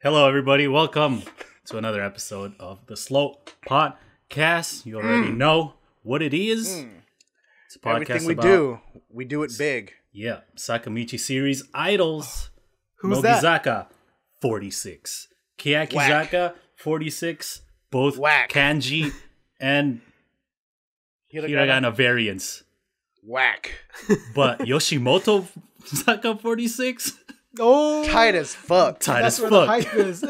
Hello, everybody. Welcome to another episode of the Slow Podcast. You already know what it is. It's a podcast Everything we about, do it big. Yeah, Sakamichi series idols. Who's Nogizaka 46, Keyakizaka 46, both Whack. kanji and hiragana variants. Whack. But Yoshimoto Zaka 46, Oh, Tight as fuck. tight that's as where fuck. the hype is.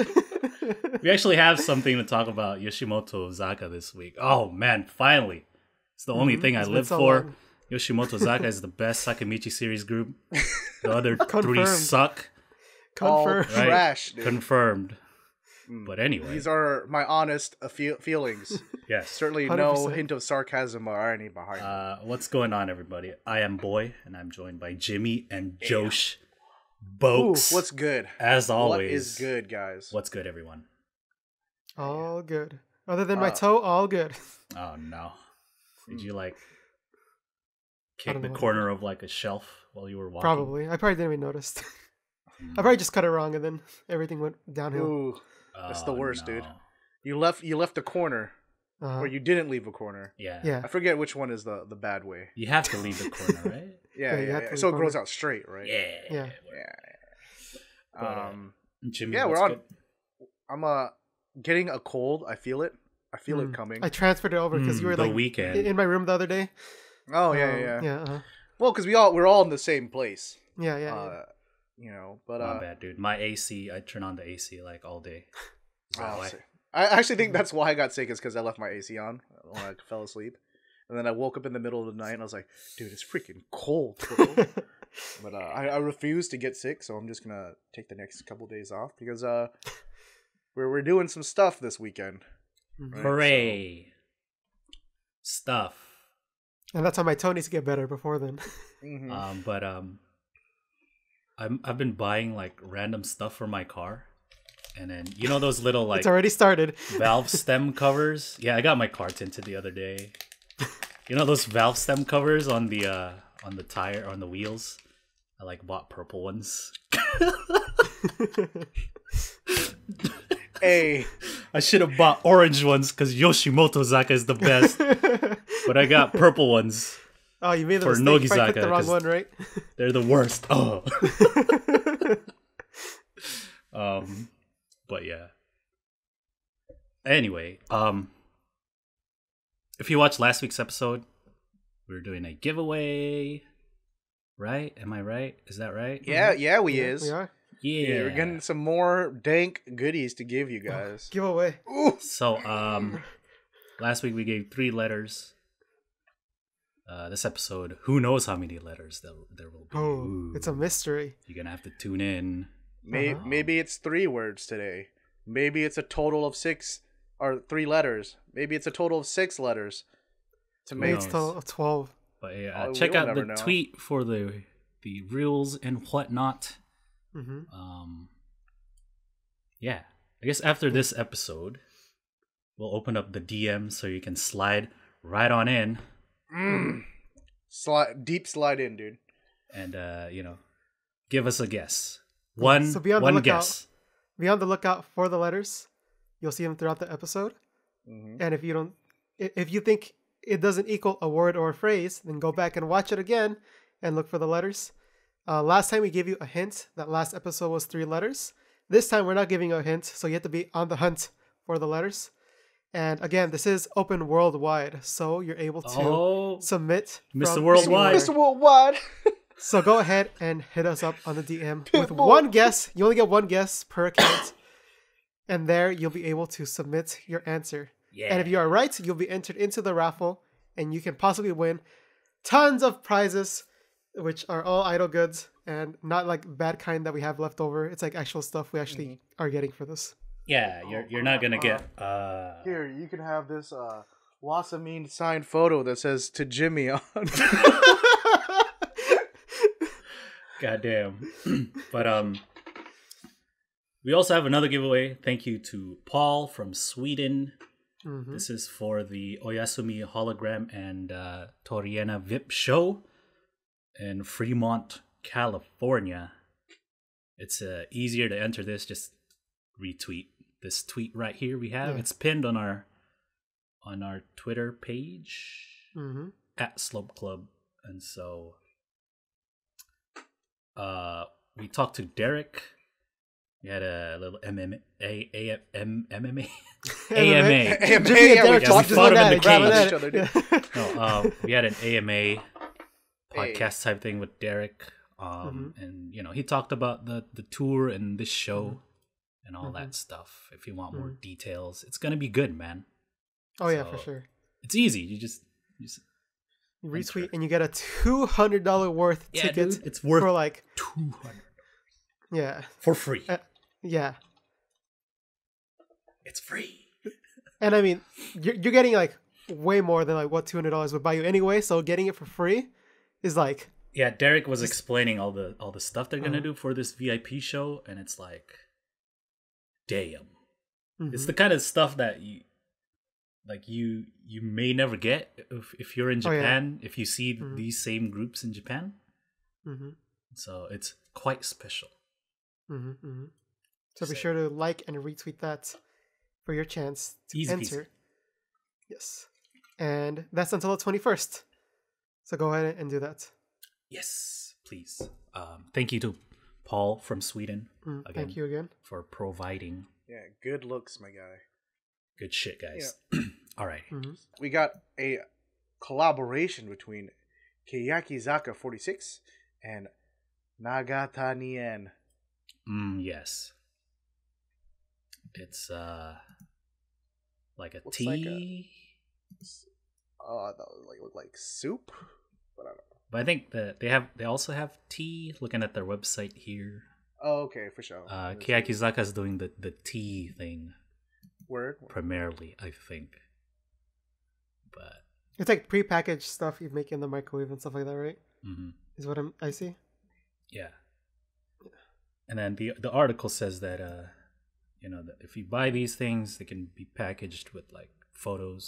We actually have something to talk about Yoshimoto Zaka this week. Oh man, finally. It's the only thing I It's been live so for. long. Yoshimoto Zaka is the best Sakamichi series group. The other three Confirmed. suck. All Confirmed. Right. trash, dude. Confirmed. But anyway, These are my honest feelings. yes. Certainly no 100%. hint of sarcasm or irony behind it. What's going on, everybody? I am Boy, and I'm joined by Jimmy and Josh Boaks. What's good? As always. What is good, guys? What's good, everyone? All good. Other than my toe, all good. Oh no. Did you I kick don't the know. corner of a shelf while you were walking? Probably. I probably didn't even notice. I probably just cut it wrong and then everything went downhill. Ooh, that's the Oh, worst, no. dude. You left a corner, or you didn't leave a corner. Yeah. Yeah. I forget which one is the bad way. You have to leave the corner, right? Yeah, Yeah, you yeah. have to leave So it the grows corner. out straight, right? Yeah. Yeah. Yeah. Jimmy, Yeah, what's we're on. good? I'm getting a cold. I feel it. I feel it Mm. coming. I transferred it over because you were the like weekend. in my room the other day. Oh yeah. Yeah. Uh-huh. Well, because we're all in the same place. Yeah. Yeah. But My bad, dude. My AC, I turn on the AC all day. Is that oh, why? see. I actually think that's why I got sick is because I left my AC on when I fell asleep, and then I woke up in the middle of the night and I was like, "Dude, it's freaking cold." Bro. But I refuse to get sick, so I'm just gonna take the next couple days off because we're doing some stuff this weekend. Mhm. Right, Hooray! Stuff. And that's how my toe needs to get better before then. Mhm. I've been buying random stuff for my car, and then those little It's already started. valve stem covers. Yeah, I got my car tinted the other day. Those valve stem covers on the tire, on the wheels. I bought purple ones. Hey, I should have bought orange ones because Yoshimoto Zaka is the best, but I got purple ones. Oh, you made the For mistake. I Nogizaka, clicked the wrong 'cause- one, right? They're the worst. Oh. But yeah. Anyway, if you watched last week's episode, we were doing a giveaway, right? Am I right? Is that right? yeah, we Yeah, is. we are. Yeah. Yeah, we're getting some more dank goodies to give you guys. Giveaway. Ooh. So, last week we gave 3 letters. This episode, who knows how many letters there will be. Oh, Ooh. it's a mystery. You're gonna have to tune in. Maybe it's 3 words today. Maybe it's a total of 6 or 3 letters. Maybe it's a total of 6 letters. To Maybe make it's still 12. But yeah, Oh, check we'll out the never know. tweet for the rules and whatnot. Mm-hmm. Yeah, I guess after this episode, we'll open up the DM so you can slide right on in deep slide in, dude. and give us a guess. One So be on the one lookout. guess. Be on the lookout for the letters. You'll see them throughout the episode. Mhm. And if you think it doesn't equal a word or a phrase, then go back and watch it again and look for the letters. Last time we gave you a hint. That last episode was 3 letters. This time we're not giving you a hint, so you have to be on the hunt for the letters. And again, this is open worldwide, so you're able to submit. Mr. from Worldwide. anywhere. Mr. Worldwide. So go ahead and hit us up on the DM with Pitbull. one guess. You only get one guess per account. And there you'll be able to submit your answer. Yeah. And if you are right, you'll be entered into the raffle and you can possibly win tons of prizes, which are all idle goods and not bad kind that we have left over. It's actual stuff we actually are getting for this. Yeah, you're not gonna get. Here, you can have this Wasamine signed photo that says "To Jimmy" on. Goddamn. But we also have another giveaway. Thank you to Paul from Sweden. Mm-hmm. This is for the Oyasumi hologram and Toriena VIP show in Fremont, California. It's easier to enter this. Just retweet this tweet right here. We have Yeah. it's pinned on our Twitter page Mm-hmm. at Slope Club, and so we talked to Derek. We had a little MMA. Derek we fought him in the grab cage. at it. No, we had an AMA podcast type thing with Derek, and he talked about the tour and this show and all that stuff. If you want more details, it's gonna be good, man. Oh yeah, So, for sure. It's easy. You just Retweet and you get a $200 worth ticket. Dude, it's worth for like $200. Yeah. For free. Yeah. It's free. And I mean, you're getting like way more than like what $200 would buy you anyway. So getting it for free is like. Yeah, Derek was explaining all the stuff they're gonna do for this VIP show, and it's like, damn, it's the kind of stuff that you may never get if you're in Japan. If you see these same groups in Japan, so it's quite special. So be sure to like and retweet that for your chance to Easy enter. peasy. Yes, and that's until the 21st. So go ahead and do that. Yes, please. Thank you to Paul from Sweden. Thank you again for providing. Yeah, good looks, my guy. Good shit, guys. Yeah. All right. We got a collaboration between Keyakizaka46 and Nagatanien. Yes. It's like a tea. Like soup, but I don't know. But I think that they also have tea. Looking at their website here. Oh, okay, for sure. Keyakizaka is doing the tea thing. Word. Primarily, I think. But it's like prepackaged stuff you make in the microwave and stuff like that, right? Is what I see. Yeah. And then the article says that that if you buy these things, they can be packaged with like photo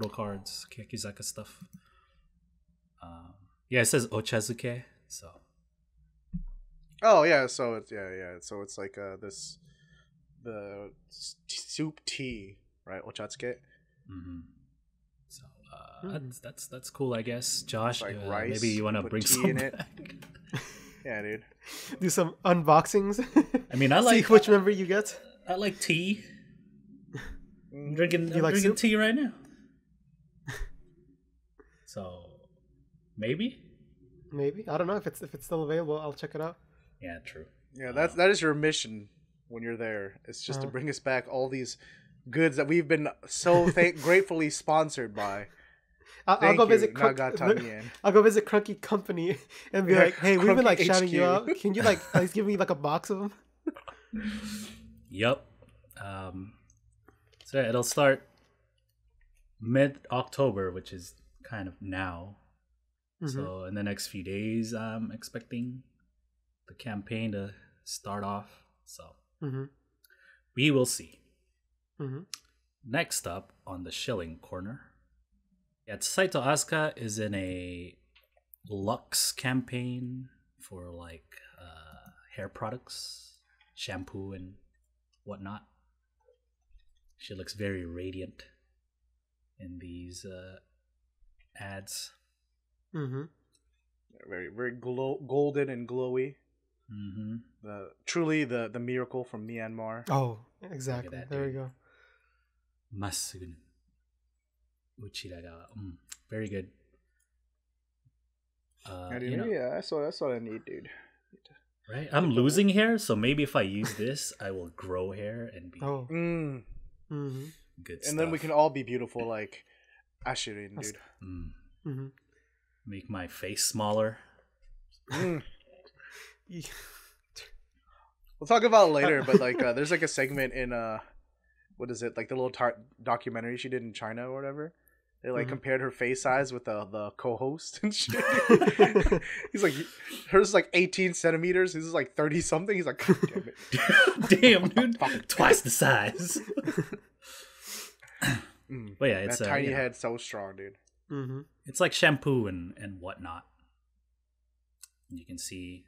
cards, Keyakizaka stuff. Yeah, it says ochazuke, so. Oh yeah, so it's so it's like the soup tea, right? Ochazuke. So that's cool, I guess. Josh, like rice, maybe you want to bring tea some in it. back. Yeah, dude. Do some unboxings. I mean, I like see which member you get. I like tea. I'm drinking soup? tea right now. So maybe I don't know if it's still available. I'll check it out. Yeah, true. Yeah, that is your mission when you're there. It's just to bring us back all these goods that we've been so gratefully sponsored by. I'll go visit I'll go visit Crunky Company and be like, hey, we've been like shouting you out. Can you like at least give me like a box of them? Yep. So it'll start mid-October, which is kind of now. So in the next few days, I'm expecting the campaign to start off. So we will see. Next up on the Shilling Corner, Saito Asuka is in a Lux campaign for like hair products, shampoo and whatnot. She looks very radiant in these ads. Very, very golden and glowy. Truly the miracle from Myanmar. Oh, exactly. There we go. Matsuda Konoka. Very good. Yeah, that's what I need, dude. Right? I'm losing hair, so maybe if I use this, I will grow hair and be good stuff. And then we can all be beautiful like Ashirin, dude. Make my face smaller. We'll talk about it later, but like there's like a segment in what is it, like the little documentary she did in China or whatever. They like compared her face size with the co-host and shit. He's like, hers is like 18 centimeters. His is like 30 something. He's like, damn it. Damn, dude. Twice the size. But yeah, it's that tiny head so strong, dude. It's like shampoo and whatnot. You can see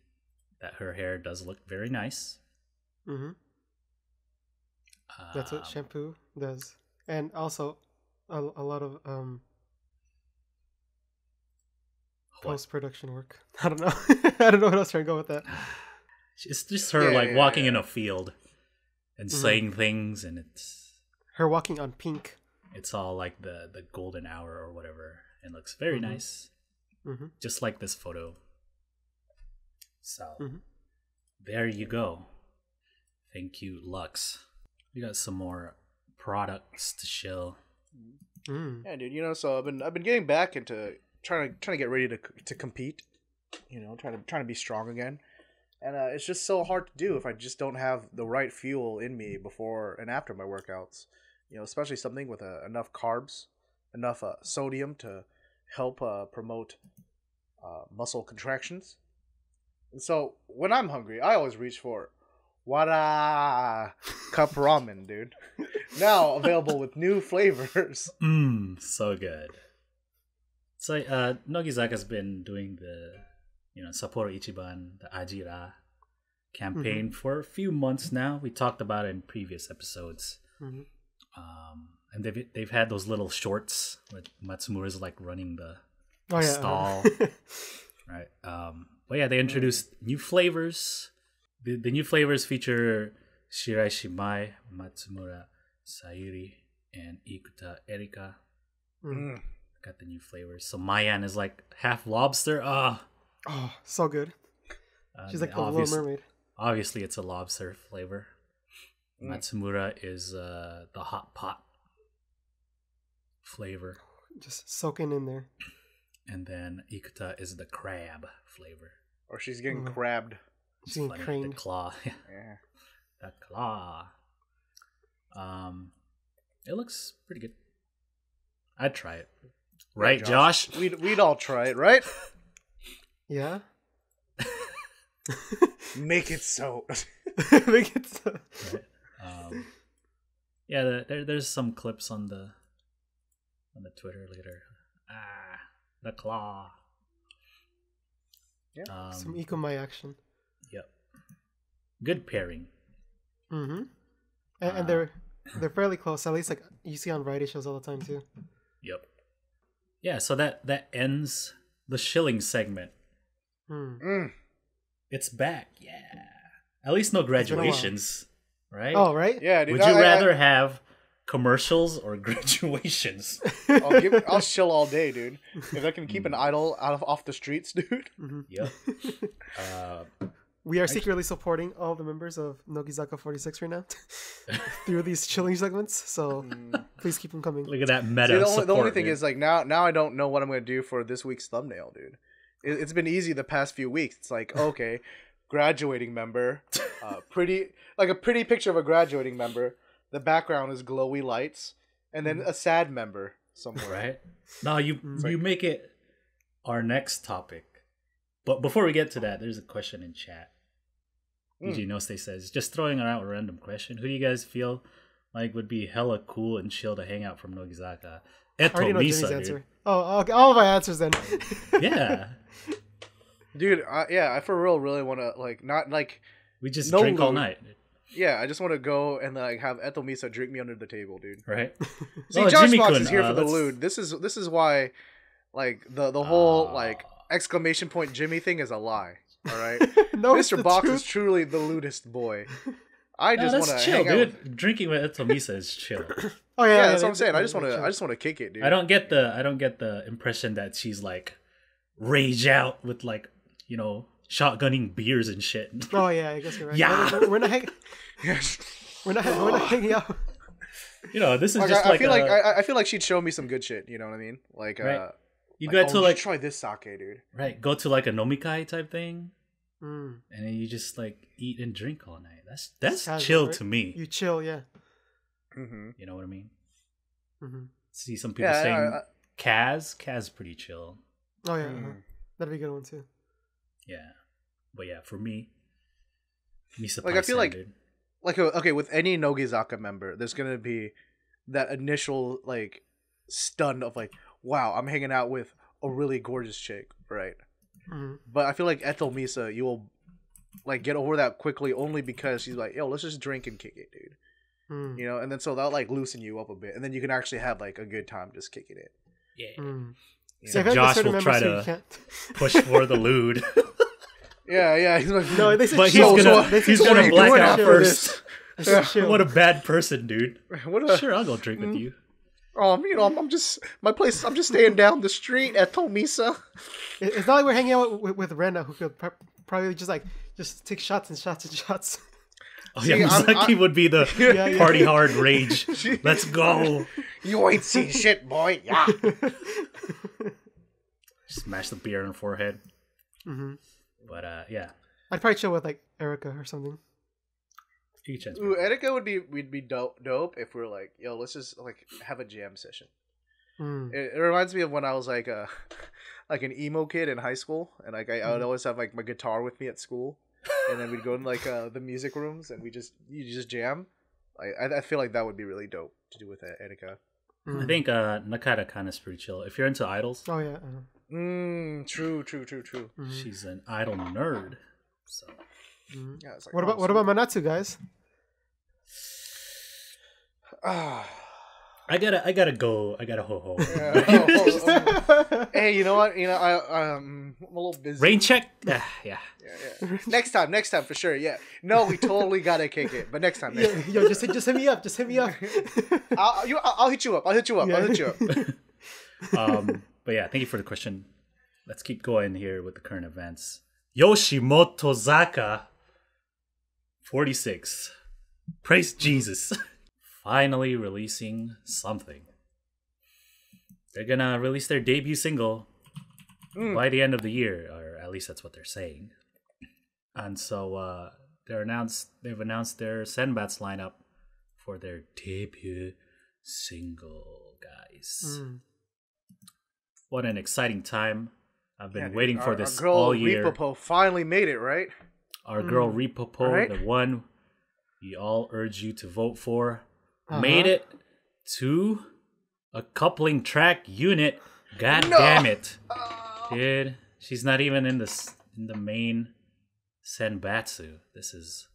that her hair does look very nice. That's what shampoo does, and also a lot of post production work. I don't know. I don't know what else trying to go with that. It's just her walking in a field and saying things, and it's her walking on pink. It's all like the golden hour or whatever, and looks very nice, just like this photo. So there you go. Thank you, Lux. We got some more products to show. Yeah, dude. So I've been getting back into trying to get ready to compete. Trying to be strong again, and it's just so hard to do if I just don't have the right fuel in me before and after my workouts. Especially something with enough carbs, enough sodium to help promote muscle contractions. And so when I'm hungry, I always reach for Wara cup ramen, dude. Now available with new flavors. So good. So Nogizaka's been doing the Sapporo Ichiban, the Ajira campaign for a few months now. We talked about it in previous episodes. And they've had those little shorts with Matsumura's like running the stall. Right. But yeah, they introduced new flavors. The new flavors feature Shiraishi Matsumura, Sayuri, and Ikuta Erika. Got the new flavors. So Mayan is like half lobster. Oh, so good. She's like the Little Mermaid. Obviously, it's a lobster flavor. Matsumura is the hot pot flavor. Just soaking in there. And then Ikuta is the crab flavor. Or she's getting crabbed. She's getting craned. The claw. Yeah. The claw. It looks pretty good. I'd try it. Right, Josh? We'd all try it, right? Yeah. Make it so. Make it so. Right. Yeah, there's some clips on the Twitter later. The claw. Yeah. Some Ikomai action. Yep. Good pairing. And they're fairly close. At least like you see on variety shows all the time too. Yep. Yeah, so that ends the Shilling segment. It's back, yeah. At least no graduations, right? Oh, right? Yeah, dude. Would you rather have commercials or graduations? I'll chill all day, dude. If I can keep an idol off the streets, dude. Yep. We are secretly supporting all the members of Nogizaka46 right now through these chilling segments. So please keep them coming. Look at that meta. See, the only thing dude. is like now I don't know what I'm going to do for this week's thumbnail, dude. It's been easy the past few weeks. It's like, okay, graduating member, a pretty picture of a graduating member. The background is glowy lights, and then a sad member somewhere. Right? No, you make it our next topic. But before we get to that, there's a question in chat. EG Noste says, just throwing out a random question. Who do you guys feel like would be hella cool and chill to hang out from Nogizaka? I already know Jimmy's Misa, answer. Oh, okay. All of my answers then. Yeah. Dude, I for real really want to not we just drink all night. Yeah, I just want to go and have Eto Misa drink me under the table, dude. Right? See, Josh Fox is here for the lewd. This is why the whole exclamation point Jimmy thing is a lie. All right, No, Mr. Box is truly the lewdest boy. I just want to chill, hang dude. out. Drinking with Eto Misa is chill. Oh Yeah, that's what I'm saying. I just want to kick it, dude. I don't get the impression that she's like rage out with shotgunning beers and shit. Oh yeah, I guess you're right. Yeah. We're not hanging. We're not hanging out. This is I feel like she'd show me some good shit. You know what I mean? Like, right. You go to try this sake, dude. Right, go to like a nomikai type thing, and then you just eat and drink all night. That's casual, chill right? to me. You chill, yeah. Mm-hmm. You know what I mean? Mm-hmm. See some people saying Kaz pretty chill. Oh yeah, that'd be a good one too. Yeah, but yeah, for me, Misa I feel standard. okay, with any Nogizaka member, there's gonna be that initial stun of wow, I'm hanging out with a really gorgeous chick, right? But I feel like Eto Misa, you will get over that quickly only because she's like, yo, let's just drink and kick it, dude. Mm. You know, and then so that'll like loosen you up a bit, and then you can actually have like a good time just kicking it. Yeah. Mm. You See, know? I feel like Josh there's certain will members try who to can't. push for the lewd. Yeah. He's like, No, they said But chill. he's What are gonna you black doing out after first. this? They said chill. What a bad person, dude. what a, Sure, I'll go drink with you. you know, I'm just I'm just staying down the street at Tomisa. It's not like we're hanging out with Rena, who could probably just take shots and shots and shots. Oh See, yeah, Mizaki would be the Yeah. party hard rage. Let's go. You ain't seen shit, boy. Yeah. Smash the beer in the forehead. Mm-hmm. But yeah. I'd probably chill with like Erica or something. You chance. Ooh, Etika would be dope if we were like, yo, let's just like have a jam session. Mm. It reminds me of when I was like like an emo kid in high school, and like I would always have like my guitar with me at school, and then we'd go in like the music rooms and you just jam. I feel like that would be really dope to do with Etika. Mm. I think Nakata kind is pretty chill. If you're into idols, Oh yeah. True. Mhm. she's an idol nerd. So Mhm. Yeah, it's like, What about Manatsu, guys? I gotta go. I gotta ho ho. Hey, you know what? You know I'm a little busy. Rain check. Yeah. Yeah. Next time for sure. Yeah. No, we totally gotta kick it, but next time. Yo, just hit me up. Just hit me up. I'll hit you up. But yeah, thank you for the question. Let's keep going here with the current events. Yoshimoto46. Praise Jesus. Finally releasing something. They're gonna release their debut single by the end of the year, or at least that's what they're saying. And so they've announced their senbatsu lineup for their debut single, guys. Mm. What an exciting time. I've been Yeah, dude, waiting for our this girl all year. Ripopo finally made it, right? Our girl Ripopo, Right? the one we all urge you to vote for, made it to a coupling track unit. God damn it. Dude, she's not even in the main senbatsu. This is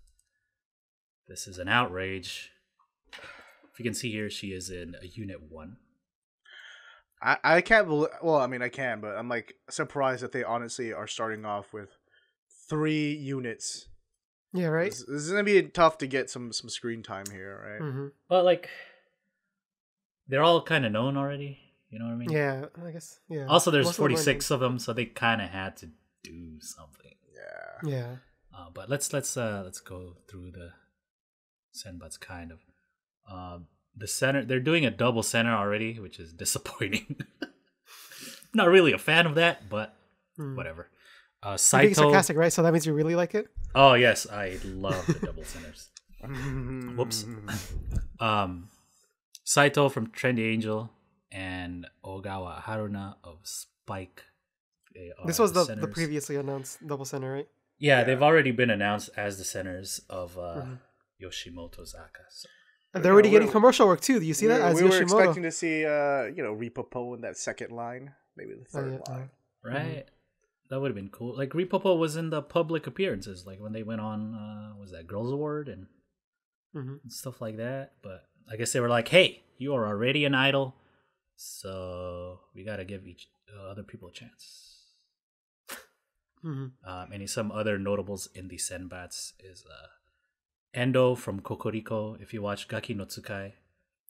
an outrage. If you can see here, she is in a unit 1. I can't believe. Well, I mean, I can, but I'm like surprised that they honestly are starting off with 3 units. Yeah, right. This is gonna be tough to get some screen time here, right? Mm-hmm. But like, they're all kind of known already. You know what I mean? Yeah, I guess. Yeah. Also, there's Most of them are 46 of them, so they kind of had to do something. Yeah. Yeah. But let's go through the senbatsu kind of. The center, they're doing a double center already, which is disappointing. Not really a fan of that, but whatever. You're being Saito. sarcastic, right? So that means you really like it? Oh yes, I love the double centers. Whoops. Saito from Trendy Angel and Ogawa Haruna of Spike. This was the centers. previously announced double center, right? Yeah, they've already been announced as the centers of Yoshimoto Zaka. So. And they're already getting commercial work too. Do you see that? As we were Yoshimoto. expecting to see, Ripopo in that second line, maybe the third line. Right. That would have been cool. Like, Ripopo was in the public appearances, like when they went on, was that Girls Award and stuff like that. But I guess they were like, hey, you are already an idol, so we got to give each other people a chance. And some other notables in the senbatsu is Endo from Kokoriko. If you watch Gaki no Tsukai,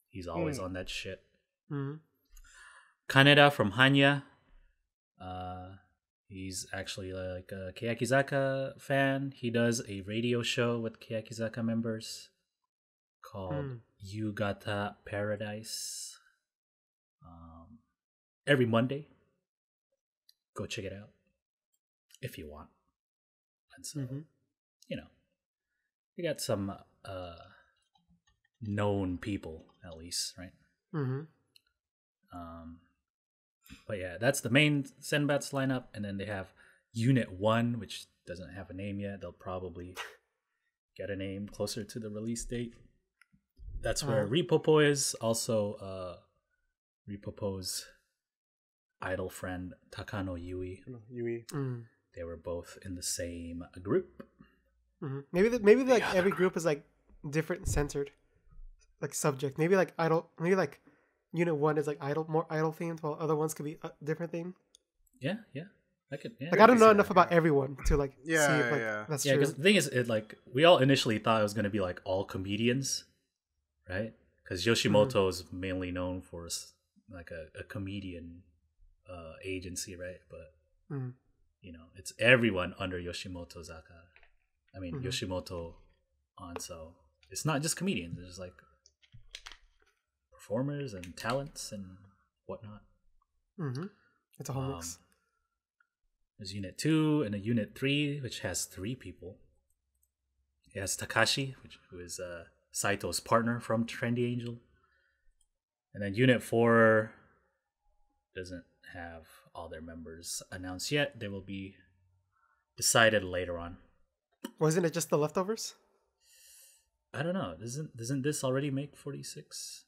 he's always on that shit. Kaneda from Hanya. He's actually like a Keyakizaka fan. He does a radio show with Keyakizaka members called Yugata Paradise. Every Monday. Go check it out if you want. And so, you got some known people at least, right? But yeah, that's the main senbatsu lineup, and then they have Unit 1, which doesn't have a name yet. They'll probably get a name closer to the release date. That's where Ripopo is. Also, Ripopo's idol friend Takano Yui. They were both in the same group. Maybe like every group is like different centered. like subject. Maybe like idol. Maybe like unit 1 is like idol, more idol themed, while other ones could be a different theme. Yeah. I could. Yeah. Like I don't know enough about everyone to like see if like that's Yeah, true. because the thing is, we all initially thought it was gonna be like all comedians, right? Because Yoshimoto is mainly known for like a comedian agency, right? But it's everyone under Yoshimoto Zaka. I mean Yoshimoto on, so it's not just comedians. It's like performers and talents and whatnot. It's a whole mix. There's Unit 2 and a Unit 3, which has 3 people. It has Takashi, who is Saito's partner from Trendy Angel. And then Unit 4 doesn't have all their members announced yet. They will be decided later on. Wasn't it just the leftovers? I don't know. Doesn't this already make 46?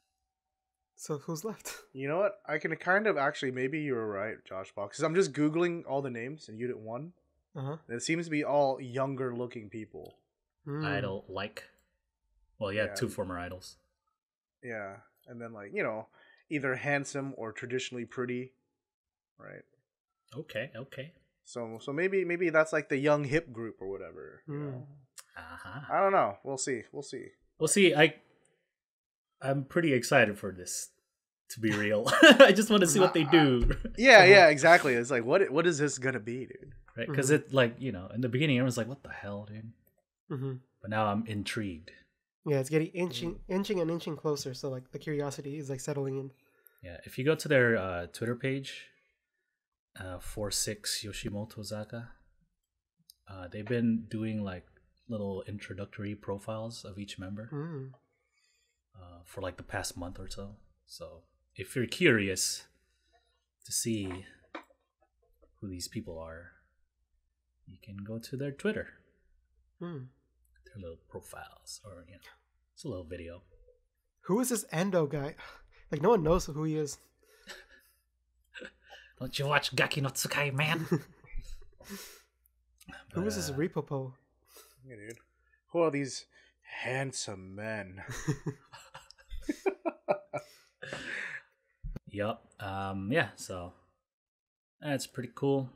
So who's left? You know what? I can kind of actually, maybe you were right, Josh Box, because I'm just Googling all the names in Unit 1. And it seems to be all younger looking people. Idol like. Well, yeah, 2 former idols. Yeah. And then like, either handsome or traditionally pretty. Right. Okay. So maybe that's like the young hip group or whatever. I don't know. We'll see. We'll see. I'm pretty excited for this to be real. I just want to see what they do. Yeah, exactly. It's like, what is this gonna be, dude? Right? Because it like in the beginning, everyone's like, "What the hell, dude?" But now I'm intrigued. Yeah, it's getting inching closer. So like the curiosity is like settling in. Yeah, if you go to their Twitter page, 46 Yoshimoto Zaka, they've been doing like little introductory profiles of each member for like the past month or so. So if you're curious to see who these people are, you can go to their Twitter, their little profiles, or it's a little video. Who is this Endo guy? Like no one knows who he is. Don't you watch Gaki no Tsukai, man? Who is this Ripopo? Yeah, dude. Who are these handsome men? Yup. Yeah, so that's pretty cool.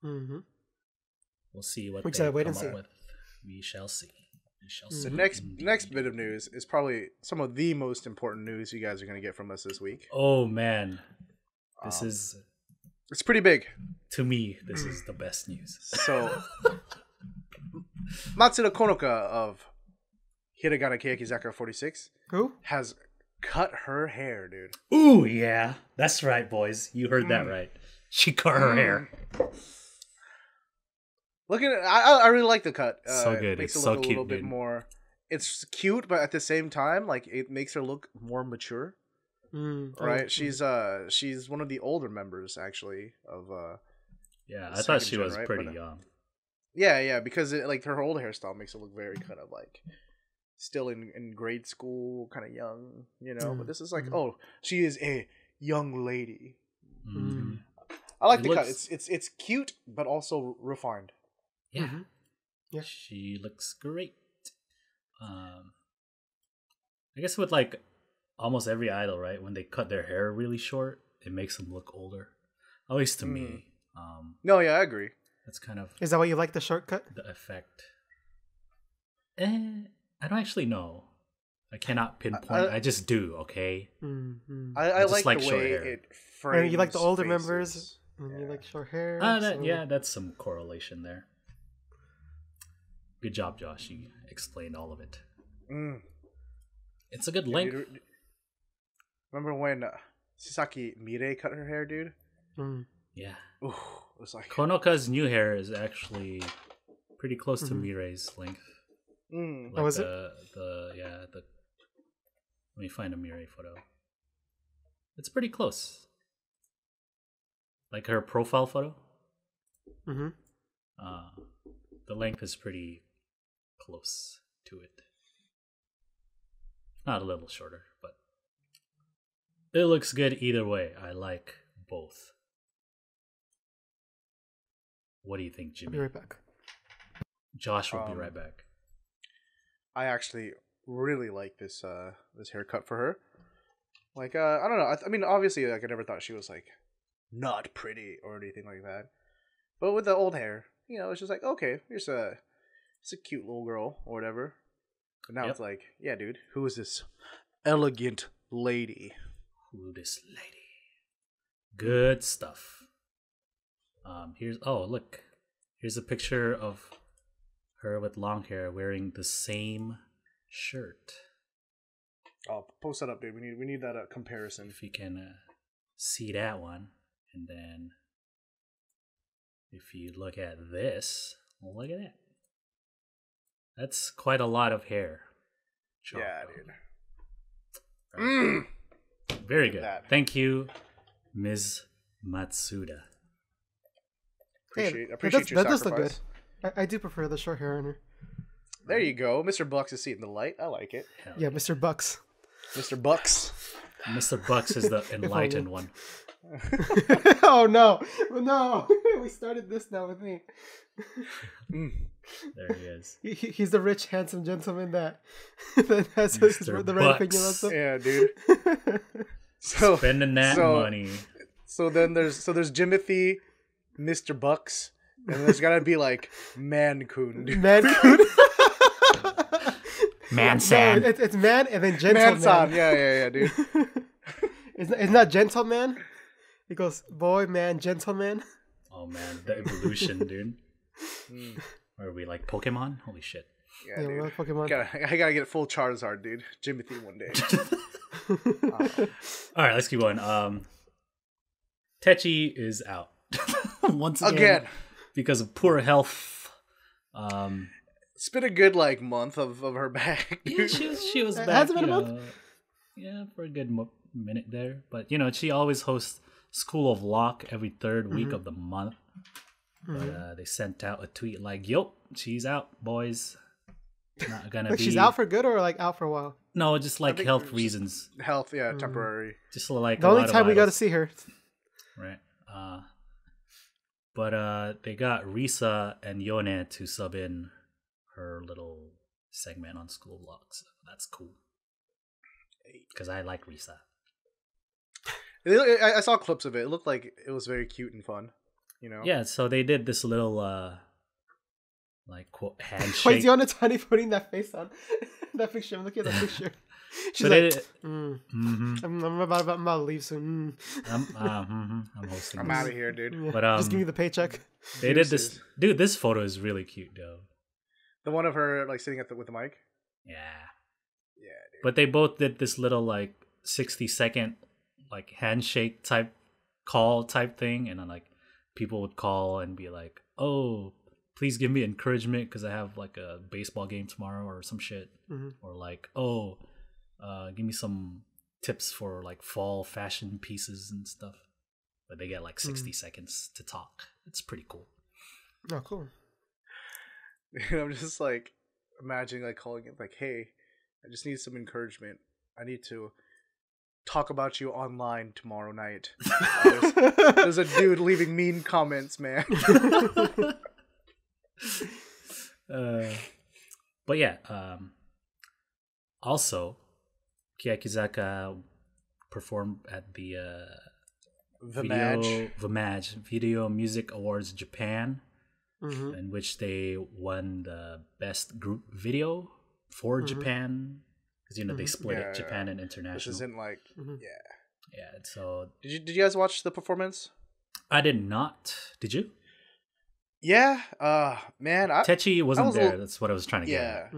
We'll see what they come up with. We shall see. The next bit of news is probably some of the most important news you guys are going to get from us this week. Oh man, this is it's pretty big. To me, this is the best news. So, Matsuda Konoka of Hiragana Keyakizaka46 has cut her hair, dude. Ooh, yeah, that's right, boys. You heard that right. She cut her hair. Look at it. I really like the cut. So good. It makes it's her look so a cute, little bit more. It's cute, but at the same time, like it makes her look more mature. Right? She's one of the older members actually of yeah, I thought she was pretty young. Yeah, because like her old hairstyle makes her look very kind of like still in grade school, kind of young, But this is like, oh, she is a young lady. I like the cut. It's cute, but also refined. Yeah, yeah, she looks great. I guess with like almost every idol, right? When they cut their hair really short, it makes them look older. At least to me. No, yeah, I agree. That's kind of. Is that why you like the shortcut? The effect. I don't actually know. I cannot pinpoint. I just do. Okay. I like the way it frames. And you like the older faces. members. And you like short hair. Yeah, that's some correlation there. Good job, Josh. You explained all of it. It's a good link. Dude, remember when Sasaki Mirei cut her hair, dude? Yeah. Ooh, it was like Konoka's new hair is actually pretty close to Mirei's length. Like was it? Let me find a Mirei photo. It's pretty close. Like her profile photo. The length is pretty close to it. Not a little shorter, but it looks good either way. I like both. What do you think, Jimmy? Be right back. Josh will be right back. I actually really like this this haircut for her. Like I don't know. I mean, obviously, like I never thought she was like not pretty or anything like that. But with the old hair, you know, it's just like okay, it's a cute little girl or whatever. But now it's like, yeah, dude, who is this elegant lady? Who this lady? Good stuff. Here's here's a picture of her with long hair wearing the same shirt. Oh, post that up, dude. We need that comparison. If you can see that one, and then if you look at this, well, look at that. That's quite a lot of hair. Yeah, dude. Right. Very good. Thank you, Ms. Matsuda. Appreciate your that sacrifice. does look good. I do prefer the short hair on her. There you go. Mr. Bucks is seeing the light. I like it. Yeah, Mr. Bucks. Mr. Bucks. Mr. Bucks is the enlightened one. Oh, no. No. We started this now with me. There he is. He's the rich, handsome gentleman that has the right opinion on stuff. Yeah, dude. Spending that money. So there's Jimothy, Mr. Bucks, and there's gotta be like Man-kun. Man-kun? Man-san. No, it's man and then gentleman. Man-san, yeah, dude. It's not gentleman. It goes boy, man, gentleman. Oh man, the evolution, dude. Are we like Pokemon? Holy shit. Yeah, dude. We're like Pokemon. I gotta get full Charizard, dude. Jimothy one day. Alright, let's keep going. Techi is out. Once again. Because of poor health. It's been a good like month of her back. Yeah, she was back. Has it been a month? Yeah, for a good minute there. But you know, she always hosts School of Lock every third week of the month. But they sent out a tweet like, "Yup, she's out, boys. Not gonna be." She's out for good or like out for a while? No, just like health reasons. Health, yeah, temporary. Just like the only time we got to see her. Right. But they got Risa and Yone to sub in her little segment on School of Lock. So that's cool. Because I like Risa. I saw clips of it. It looked like it was very cute and fun. You know? Yeah, so they did this little like quote handshake. Why is Yone Tani putting that face on? That picture. I'm looking at that picture. She's like, I'm about to leave soon. I'm hosting. I'm out of here, dude. Yeah. But just give me the paycheck. They did this, dude. This photo is really cute, though. The one of her like sitting with the mic. Yeah, dude. But they both did this little like 60-second like handshake type call type thing, and then like people would call and be like, "Oh, please give me encouragement because I have like a baseball game tomorrow or some shit," or like, "Oh, give me some tips for like fall fashion pieces and stuff." But they get like 60 seconds to talk. It's pretty cool. Oh, cool. And I'm just like imagining like calling it like, "Hey, I just need some encouragement. I need to talk about you online tomorrow night. There's a dude leaving mean comments, man." But yeah, also Keyakizaka performed at the Video Music Awards Japan, in which they won the best group video for Japan, because you know they split it Japan and international. This isn't like yeah. So did you guys watch the performance? I did not. Did you? Yeah, man. Techi wasn't there. That's what I was trying to get at.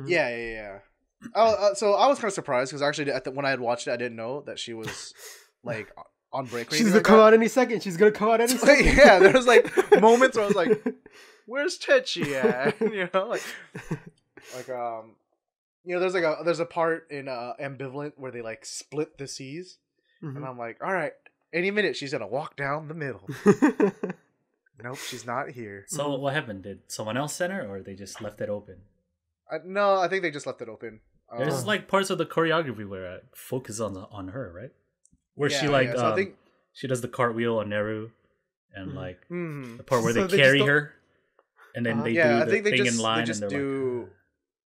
Yeah. So I was kind of surprised because actually when I had watched it, I didn't know that she was like on break. She's gonna come out any second. She's gonna come out any second. Yeah, there was like moments where I was like, "Where's Techi at?" You know, like you know, there's a part in Ambivalent where they like split the seas, and I'm like, all right, any minute she's gonna walk down the middle. Nope, she's not here. So what happened? Did someone else send her, or they just left it open? No, I think they just left it open. There's like parts of the choreography where I focus on her, right? Where she like so I think she does the cartwheel on Neru, and like the part where So they carry her, and then they do the thing in line, they just and they're do like,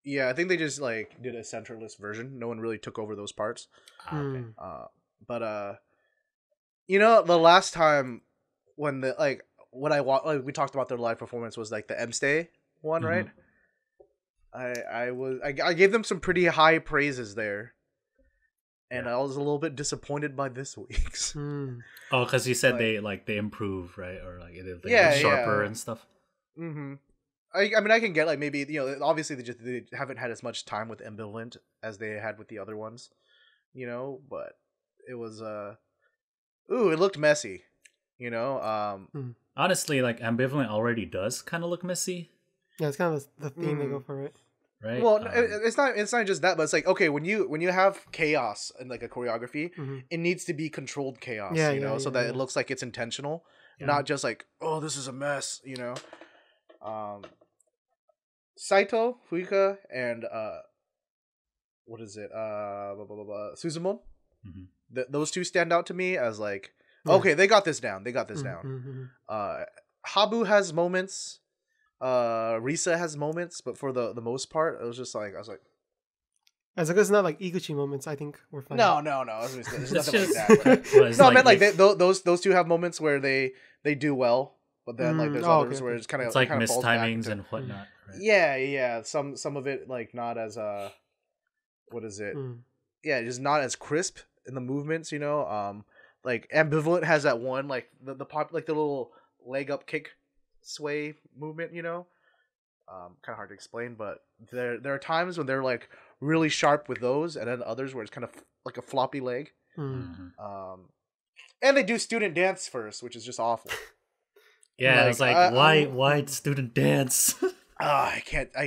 Yeah, I think they just like did a centerless version. No one really took over those parts. Okay. But the last time when the when we talked about their live performance was like the M Stay one, right? I gave them some pretty high praises there, and I was a little bit disappointed by this week's. Oh, because you said they improve, right? Or like they get sharper and stuff. Mm-hmm. I mean, I can get like maybe obviously they haven't had as much time with Ambivalent as they had with the other ones, but it was it looked messy, Honestly, like Ambivalent already does kind of look messy. Yeah, it's kind of the theme they go for, right? Right. Well, it's not just that, but it's like, okay, when you have chaos in like a choreography, it needs to be controlled chaos, so that it looks like it's intentional, not just like, oh, this is a mess, Saito, Fuika, and what is it? Suzumon. Those two stand out to me as like, okay, they got this down. Habu has moments. Risa has moments, but for the most part, it was just like I was like, as long as it's not like Iguchi moments, I think we're fine. No. There's nothing like that. No, I meant like those two have moments where they do well, but then like there's others where it's kind of it's like mistimings and whatnot. Right? Yeah. Some of it like not as what is it? Yeah, just not as crisp in the movements. Like Ambivalent has that one like the pop like the little leg up kick sway movement. Kind of hard to explain, but there are times when they're like really sharp with those, and then others where it's kind of like a floppy leg. And they do student dance first, which is just awful. Yeah, it's like why student dance? I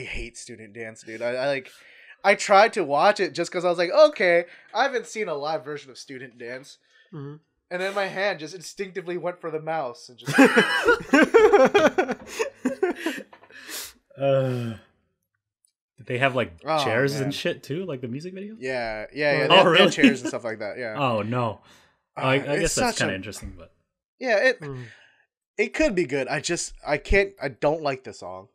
hate student dance, dude. I tried to watch it just because I was like, okay, I haven't seen a live version of student dance. And then my hand just instinctively went for the mouse and just. Did they have like chairs and shit too, like the music video? Yeah. They have chairs and stuff like that. Yeah. Oh no. I guess that's kind of interesting, but yeah, it could be good. I don't like the song.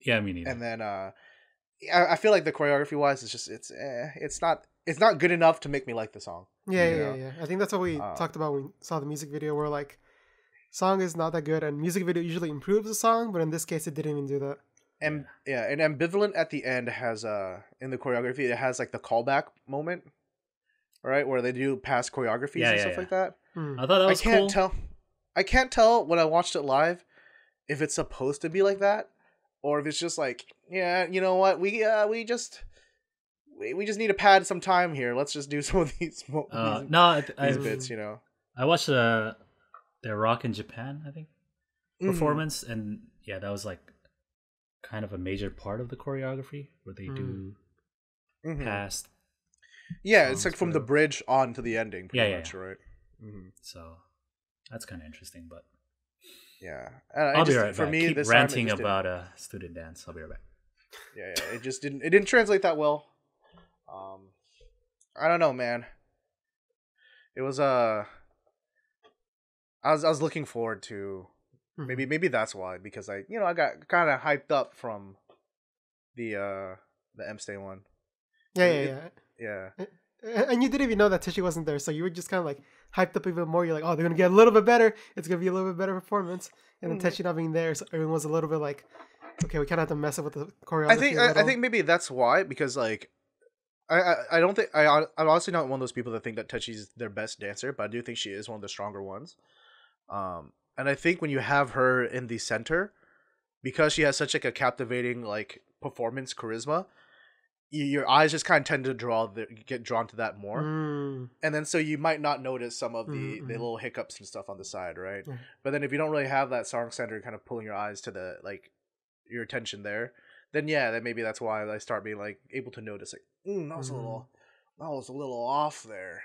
Yeah, me neither. And then I feel like the choreography wise, it's not good enough to make me like the song. Yeah. I think that's what we talked about when we saw the music video, where like song is not that good and music video usually improves the song, but in this case it didn't even do that. And and Ambivalent at the end has in the choreography it has like the callback moment, right, where they do past choreographies and stuff like that. I thought that was cool. I can't tell when I watched it live if it's supposed to be like that or if it's just like, yeah, you know what, we just need to pad some time here. Let's just do some of these bits, I watched their Rock in Japan, I think, performance, and yeah, that was like kind of a major part of the choreography where they do past. Yeah, it's like from the bridge on to the ending, pretty much, right? So that's kind of interesting, but yeah, I'll be right back. For me, keep ranting about student dance. I'll be right back. Yeah, it just didn't translate that well. I don't know, man. It was I was looking forward to maybe that's why, because I got kind of hyped up from the M Stay one. Yeah. And you didn't even know that Tichy wasn't there, so you were just kind of like hyped up even more. You're like, oh, they're gonna get a little bit better. It's gonna be a little bit better performance. And then Tichy not being there, so everyone was a little bit like, okay, we kind of have to mess up with the choreography. I think maybe that's why, because like I don't think I'm honestly not one of those people that think that Tichy's their best dancer, but I do think she is one of the stronger ones. And I think when you have her in the center, because she has such like a captivating like performance charisma, your eyes just kind of tend to get drawn to that more. And then so you might not notice some of the little hiccups and stuff on the side, right? But then if you don't really have that song center kind of pulling your eyes to the like your attention there, then then maybe that's why I start being like able to notice like that was a little off there,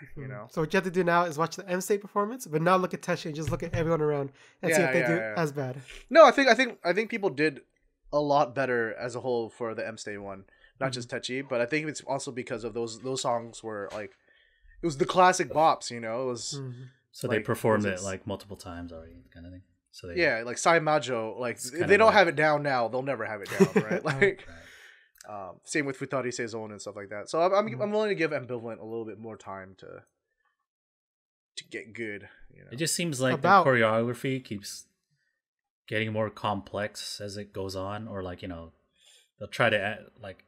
So what you have to do now is watch the M State performance, but now look at Teshi and just look at everyone around and see if they do as bad. No, I think people did a lot better as a whole for the M State one, not just Techi, but I think it's also because of those songs were like it was the classic bops, it was. So like, they performed it like multiple times already, kind of thing. So like Sai Majo, like if they don't have it down now, they'll never have it down, right? Like. Same with Futari Seizon and stuff like that. So I'm willing to give Ambivalent a little bit more time to get good. You know? It just seems like the choreography keeps getting more complex as it goes on, or like, you know, they'll try to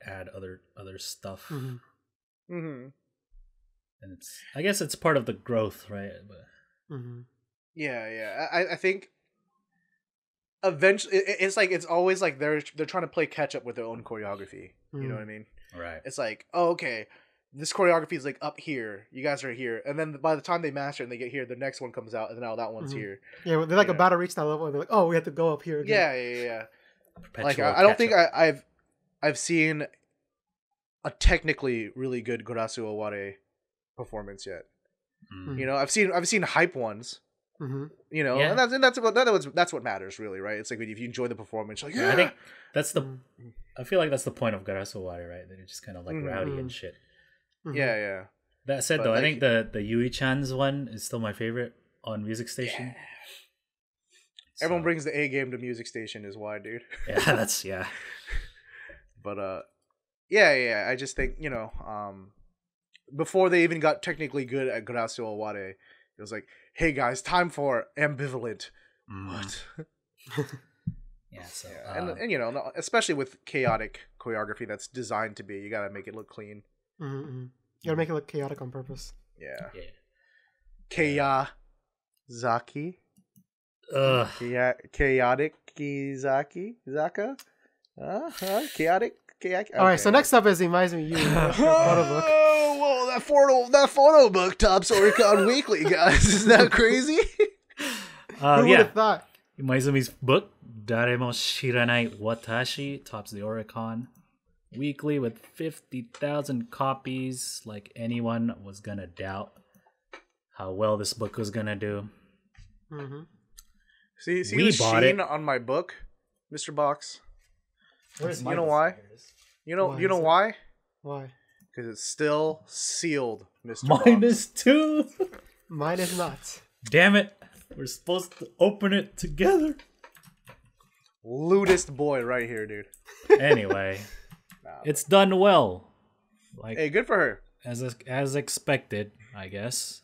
add other stuff. Mm-hmm. And I guess it's part of the growth, right? But yeah. I think eventually it's always like they're trying to play catch up with their own choreography. You know what I mean? Right. It's like, oh, okay, this choreography is like up here. You guys are here, and then by the time they master it and they get here, the next one comes out, and now that one's here. Yeah, they're like about to reach that level, and they're like, oh, we have to go up here again. Yeah. Like I don't think I've seen a technically really good Gorasu Oware performance yet. You know, I've seen hype ones. You know, and that's what matters, really, right? It's like if you enjoy the performance, like I think that's I feel like that's the point of Gorasu Oware, right? That it's just kind of like rowdy and shit. Yeah. That said, though, I think the Yui-chan's one is still my favorite on Music Station. Yeah. Everyone brings the A game to Music Station is why, dude. Yeah. But yeah. I just think, you know, before they even got technically good at Gorasu Oware, it was like, hey guys, time for Ambivalent. What? Yeah, so and you know, especially with chaotic choreography that's designed to be, you gotta make it look clean. You gotta make it look chaotic on purpose. Yeah. Keyakizaki. Keyakizaki? Chaotic. Okay. All right, so next up is Imaizumi Yui. Photobook. Oh, whoa, that photo book tops Oricon Weekly, guys. Isn't that crazy? Who would have thought? Imaizumi's book, Daremo Shiranai Watashi, tops the Oricon Weekly with 50,000 copies. Like anyone was gonna doubt how well this book was gonna do. See the sheen on my book, Mr. Box? You know why? You know why? Why? Because it's still sealed, Mr. Mine Box. is too. Mine is not. Damn it. We're supposed to open it together. Lewdest boy right here, dude. Anyway, it's done well. Like, hey, good for her. As expected, I guess.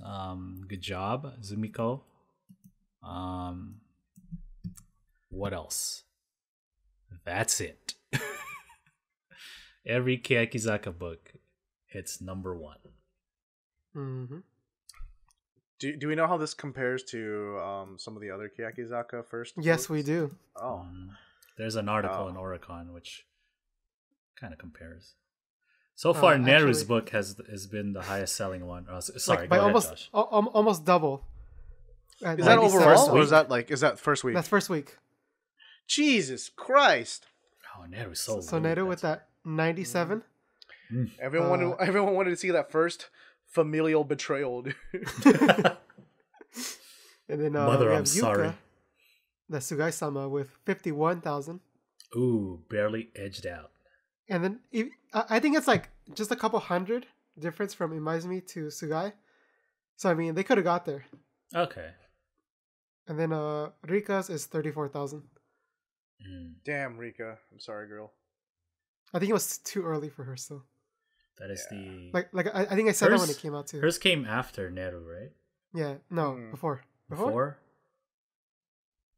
Good job, Zumiko. What else? That's it. Every Keyakizaka book, it's number one. Do we know how this compares to some of the other Keyakizaka first? Yes, books? we do. Oh, there's an article in Oricon which kind of compares. So far, Neru's book has been the highest selling one. Oh, sorry, like by almost double. Is that overall, or is that first week? That's first week. Jesus Christ! Oh, Neru's so Neru with that 97. Everyone wanted to see that first familial betrayal. And then Mother, we have I'm sorry. The Sugai-sama with 51,000. Ooh, barely edged out. And then I think it's like just a couple hundred difference from Imaizumi to Sugai. So I mean, they could have got there. Okay. And then Rika's is 34,000. Damn, Rika. I'm sorry, girl. I think it was too early for her still. That is the I think I said that when it came out too. Hers came after Neru, right? Yeah, no, before. Before?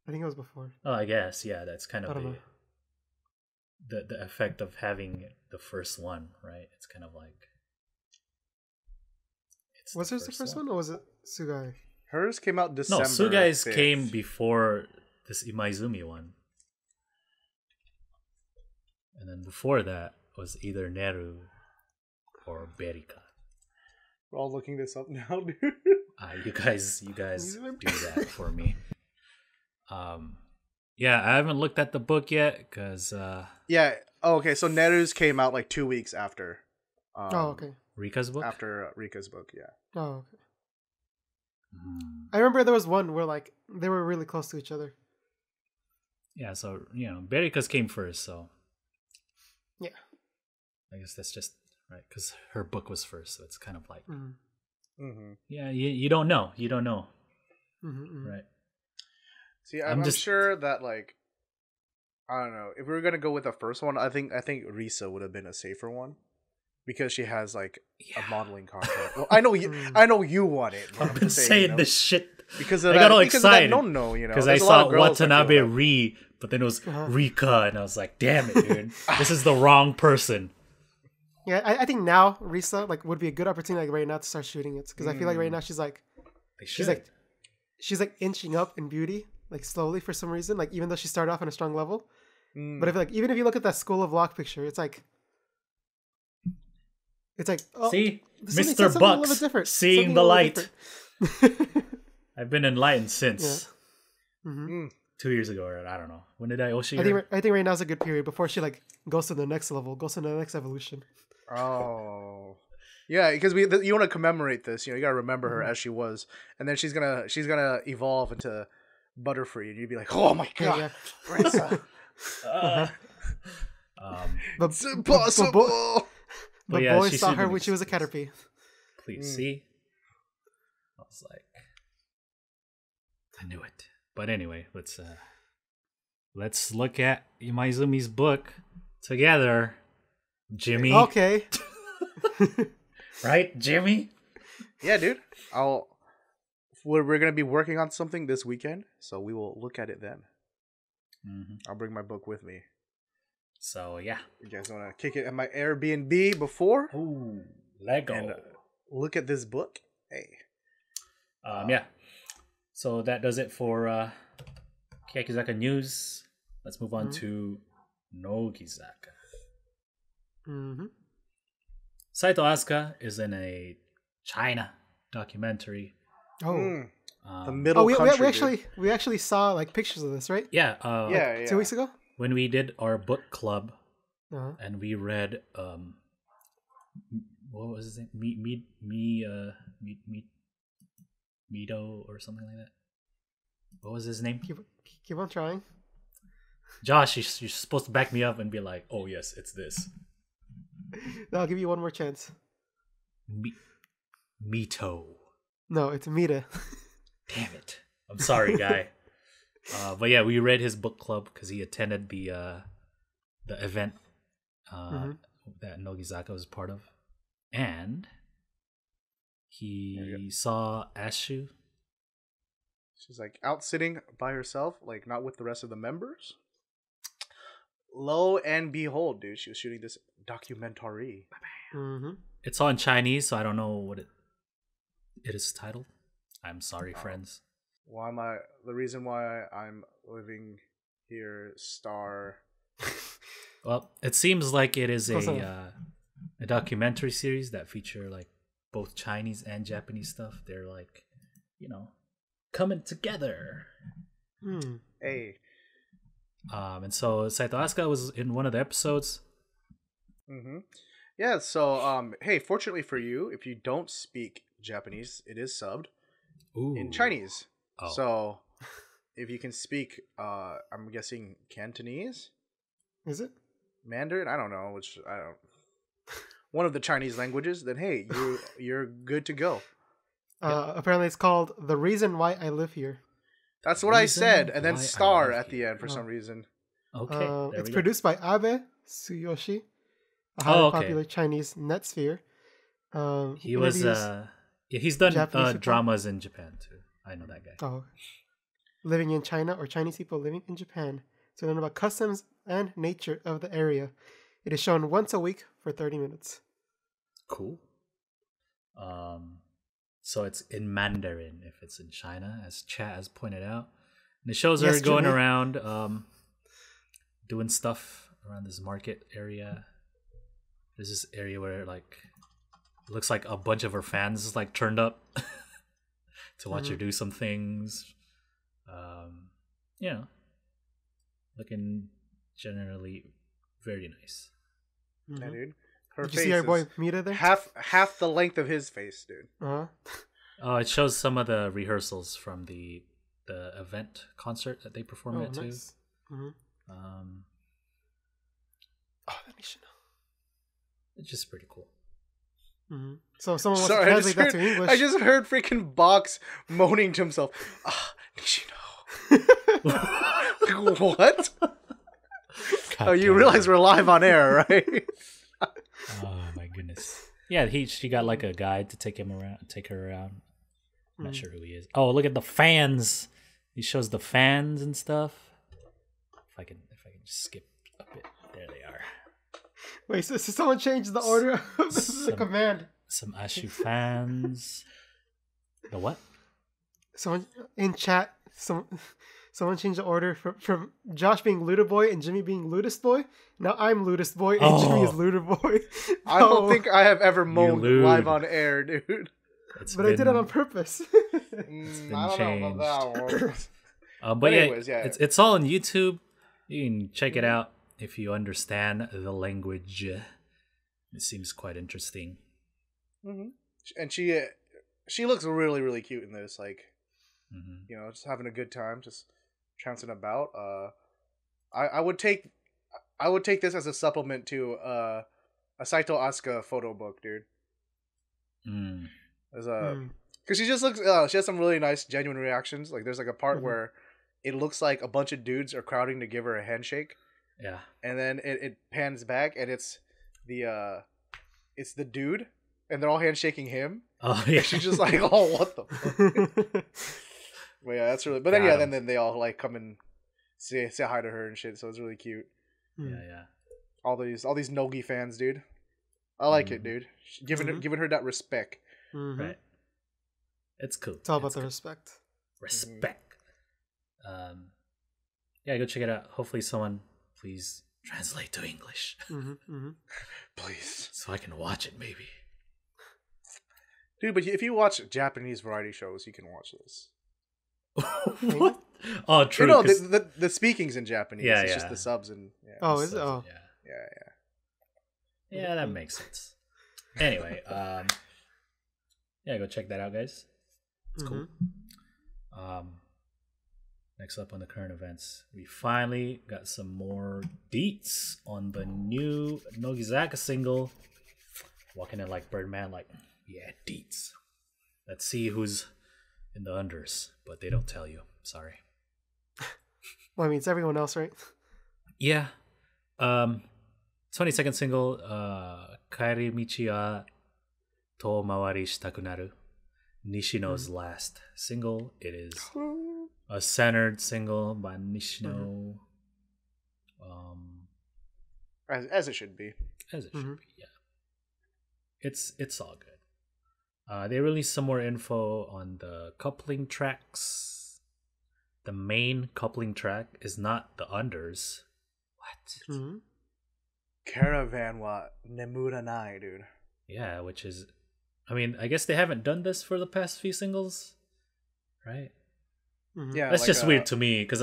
I think it was before. Oh, I guess, yeah. That's kind of the effect of having the first one, right? It's kind of like. Was hers the first one, or was it Sugai? Hers came out December. No, Sugai's 5th. came before this Imaizumi one. And then before that was either Neru or Berika. We're all looking this up now, dude. You guys do that for me. Yeah, I haven't looked at the book yet because. Yeah. Oh, okay. So Neru's came out like 2 weeks after. Okay. Rika's book. After Rika's book, yeah. Oh, okay. I remember there was one where like they were really close to each other. Yeah, so Berika's came first, so. Yeah. I guess that's just right because her book was first, so it's kind of like. Yeah, you don't know. You don't know. Right. See, I'm sure that like I don't know. If we were gonna go with the first one, I think Risa would have been a safer one because she has like a modeling contract. Well, I know you want it. I've been saying this shit because I got all excited because I saw Watanabe Ri, but then it was Rika, and I was like, "Damn it, dude! This is the wrong person." Yeah, I think now Risa like would be a good opportunity like right now to start shooting it because I feel like right now she's inching up in beauty like slowly for some reason, like even though she started off on a strong level. But I feel like even if you look at that School of Lock picture, it's like oh, see, Mr. Bucks seeing the light. I've been enlightened since 2 years ago, or I don't know. When did I Oshi? I think right now is a good period before she like goes to the next level, goes to the next evolution. Oh, yeah, because you want to commemorate this. You gotta remember her as she was, and then she's gonna evolve into Butterfree, and you'd be like, oh my god, Risa. It's impossible. But yeah, boys saw her when she was a Caterpie. Please see. I was like, I knew it. But anyway, let's look at Imaizumi's book together, Jimmy. Okay. Right, Jimmy? Yeah, dude. We're gonna be working on something this weekend, so we will look at it then. I'll bring my book with me. So yeah, you guys want to kick it at my Airbnb before? Ooh, Lego. And look at this book. Hey. Yeah. So that does it for Keyakizaka news. Let's move on to Nogizaka. Saito Asuka is in a China documentary. The middle country. We actually saw like pictures of this, right? Yeah. Like 2 weeks ago. When we did our book club, and we read what was his name? Mito or something like that. What was his name? Keep on trying. Josh, you're supposed to back me up and be like, "Oh yes, it's this." No, I'll give you one more chance. Mito. No, it's Mita. Damn it! I'm sorry, guy. But yeah, we read his book club because he attended the event that Nogizaka was part of, and he saw Ashu. She's like out sitting by herself, like not with the rest of the members. Lo and behold, dude, she was shooting this documentary. It's all in Chinese, so I don't know what it is titled. I'm sorry, friends. The reason why I'm living here, star. Well, it seems like it is a documentary series that feature like both Chinese and Japanese stuff. They're like, coming together. Hey. And so Saito Asuka was in one of the episodes. Yeah. So hey, fortunately for you, if you don't speak Japanese, it is subbed in Chinese. Oh. So, if you can speak, I'm guessing Cantonese? Is it? Mandarin? I don't know. One of the Chinese languages, then hey, you're good to go. Apparently it's called The Reason Why I Live Here. That's what I said, and then star at the end for some reason. Okay. It's produced by Abe Tsuyoshi, a highly popular Chinese netsphere. He's done dramas in Japan too. I know that guy. Oh, living in China or Chinese people living in Japan to learn about customs and nature of the area. It is shown once a week for 30 minutes. Cool. So it's in Mandarin if it's in China, as Chat has pointed out. And it shows her going around doing stuff around this market area. There's this area where like it looks like a bunch of her fans is like turned up to watch her do some things. Looking generally very nice. Yeah, dude. Did you see our boy Mita there? Half the length of his face, dude. Oh, it shows some of the rehearsals from the event concert that they performed at nice. too. That makes you know. It's just pretty cool. So someone wants to translate that to English. I just heard freaking Box moaning to himself. Nishino. What? Oh, you realize we're live on air, right? Oh my goodness. Yeah, she got like a guide to take her around. I'm not sure who he is. Oh, look at the fans. He shows the fans and stuff. If I can just skip a bit. There they are. Wait, so someone changed the order of the command. Some Ashu fans. The what? Someone in chat, someone changed the order from Josh being Luda Boy and Jimmy being Ludist Boy. Now I'm Ludist Boy and Jimmy is Luda Boy. I don't think I have ever moaned live on air, dude. But I did it on purpose. I don't know about that one. But anyways, yeah. It's all on YouTube. You can check it out if you understand the language. It seems quite interesting. Mm-hmm. And she looks really, really cute in this. Like, you know, just having a good time, just trouncing about. I would take this as a supplement to a Saito Asuka photo book, dude. Because she just looks. She has some really nice, genuine reactions. Like, there's like a part where it looks like a bunch of dudes are crowding to give her a handshake. Yeah. And then it pans back, and it's the dude, and they're all handshaking him. Oh yeah. She's just like, oh, what the fuck? But yeah, that's really. But then then they all like come and say hi to her and shit. So it's really cute. Yeah. All these Nogi fans, dude. I like it, dude. Giving her that respect. Right. It's cool. It's all about the respect. Respect. Yeah, go check it out. Hopefully someone please translate to English. Please. So I can watch it maybe. Dude, but if you watch Japanese variety shows, you can watch this. What? Oh, true. You know, the speaking's in Japanese. Yeah, it's just the subs and is it? Oh. Yeah, that makes sense. Anyway, yeah, go check that out, guys. It's cool. Next up on the current events, we finally got some more deets on the new Nogizaka single. Walking in like Birdman, like, yeah, deets. Let's see who's in the unders, but they don't tell you. Sorry. Well, I mean, it's everyone else, right? Yeah. 22nd single, Kairi Michi wa Tomawari Shitaku Naru. Nishino's last single. It is a centered single by Nishino. As it should be. As it should be, yeah. It's all good. They released some more info on the coupling tracks. The main coupling track is not the unders. What? Caravan wa Nemuranai, dude. Yeah, which is, I mean, I guess they haven't done this for the past few singles, right? Yeah, that's like just weird to me because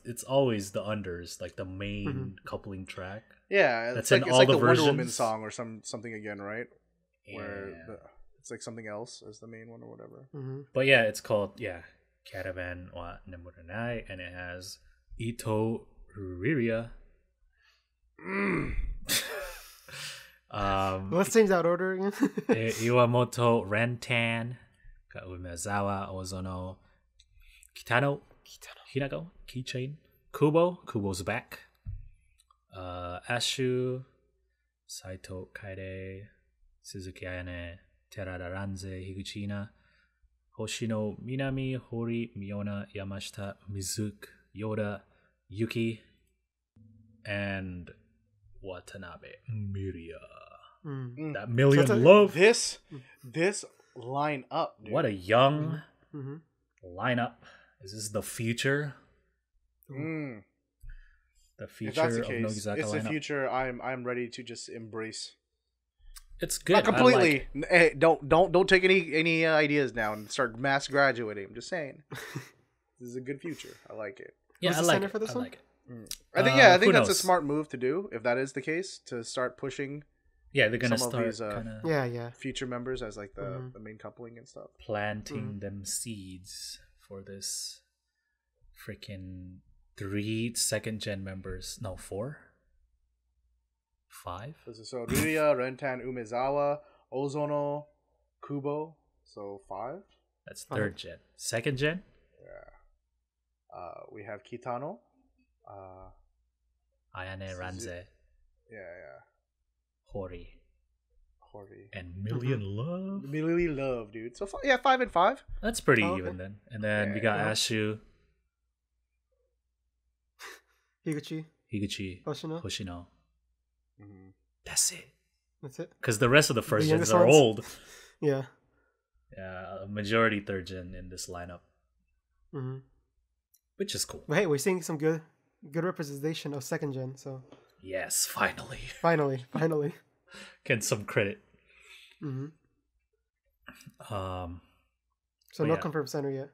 it's always the unders, like the main coupling track. Yeah, that's like, in all the versions. Wonder Woman song or something again, right? Yeah. Where it's like something else as the main one or whatever. But yeah, it's called Caravan wa Nemuranai, and it has Ito Ririya. Let's change that order again. Iwamoto Rentan, Umezawa Ozono, Kitano, Hinago, Keychain, Kubo's back, Ashu, Saito Kaide, Suzuki Ayane, Terada Ranze, Higuchina, Hoshino Minami, Hori, Miona, Yamashita, Mizuki, Yoda, Yuki, and Watanabe Miria. That million love. This line up, dude. What a young lineup. Is this the future? The future if that's the of case, Nogizaka it's lineup. the future I'm ready to just embrace. It's good. Not completely. Hey, don't take any ideas now and start mass graduating. I'm just saying. This is a good future. I like it. Yeah, I like it. For this one? like it. I think that's a smart move to do if that is the case, to start pushing. Yeah, they're gonna some start of these, future members as like the main coupling and stuff. Planting them seeds for this freaking 3 second-gen members. No, 4? 5? So Ririya, Rentan, Umezawa, Ozono, Kubo. So 5. That's 3rd gen. 2nd gen? Yeah. We have Kitano. Ayane Ranze, Yeah. Hori, Hori. and Million Love. Million Love, dude. So 5 and 5. That's pretty Oh, even okay. then. And then we got Yeah. Ashu, Higuchi, Higuchi, Hoshino. Hoshino. That's it. That's it. Because the rest of the first gens youngest are ones? old. Yeah. Yeah, a majority third gen in this lineup, Mm-hmm. which is cool. But hey, we're seeing some good representation of second gen. So Yes, finally. finally. Get some credit. Mm-hmm. Um, So Oh, no yeah. confirmed center yet.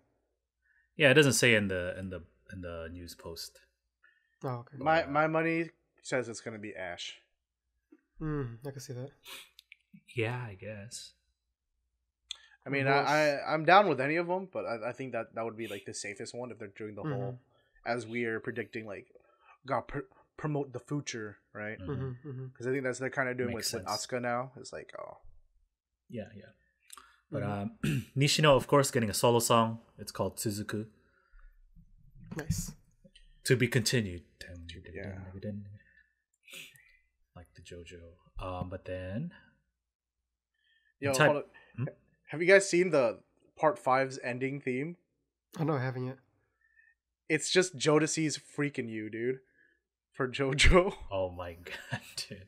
yeah, it doesn't say in the news post. Oh, okay. My money says it's gonna be Ash. I can see that. Yeah, I guess. I mean, Yes. I'm down with any of them, but I think that would be like the safest one if they're doing the Mm-hmm. whole, as we are predicting, like, promote the future, right? Mhm. Mm-hmm. Mm-hmm. Because I think that's they're kind of doing Makes with sense. Asuka now. It's like, oh, Yeah. But Nishino, of course, getting a solo song. It's called Tsuzuku. Nice. To be continued. Yeah. Like the JoJo. But then yo, Type- hold on. Have you guys seen the Part 5's ending theme? Oh no, I haven't yet. It's just Jodeci's freaking you, dude, for JoJo. oh my god, dude.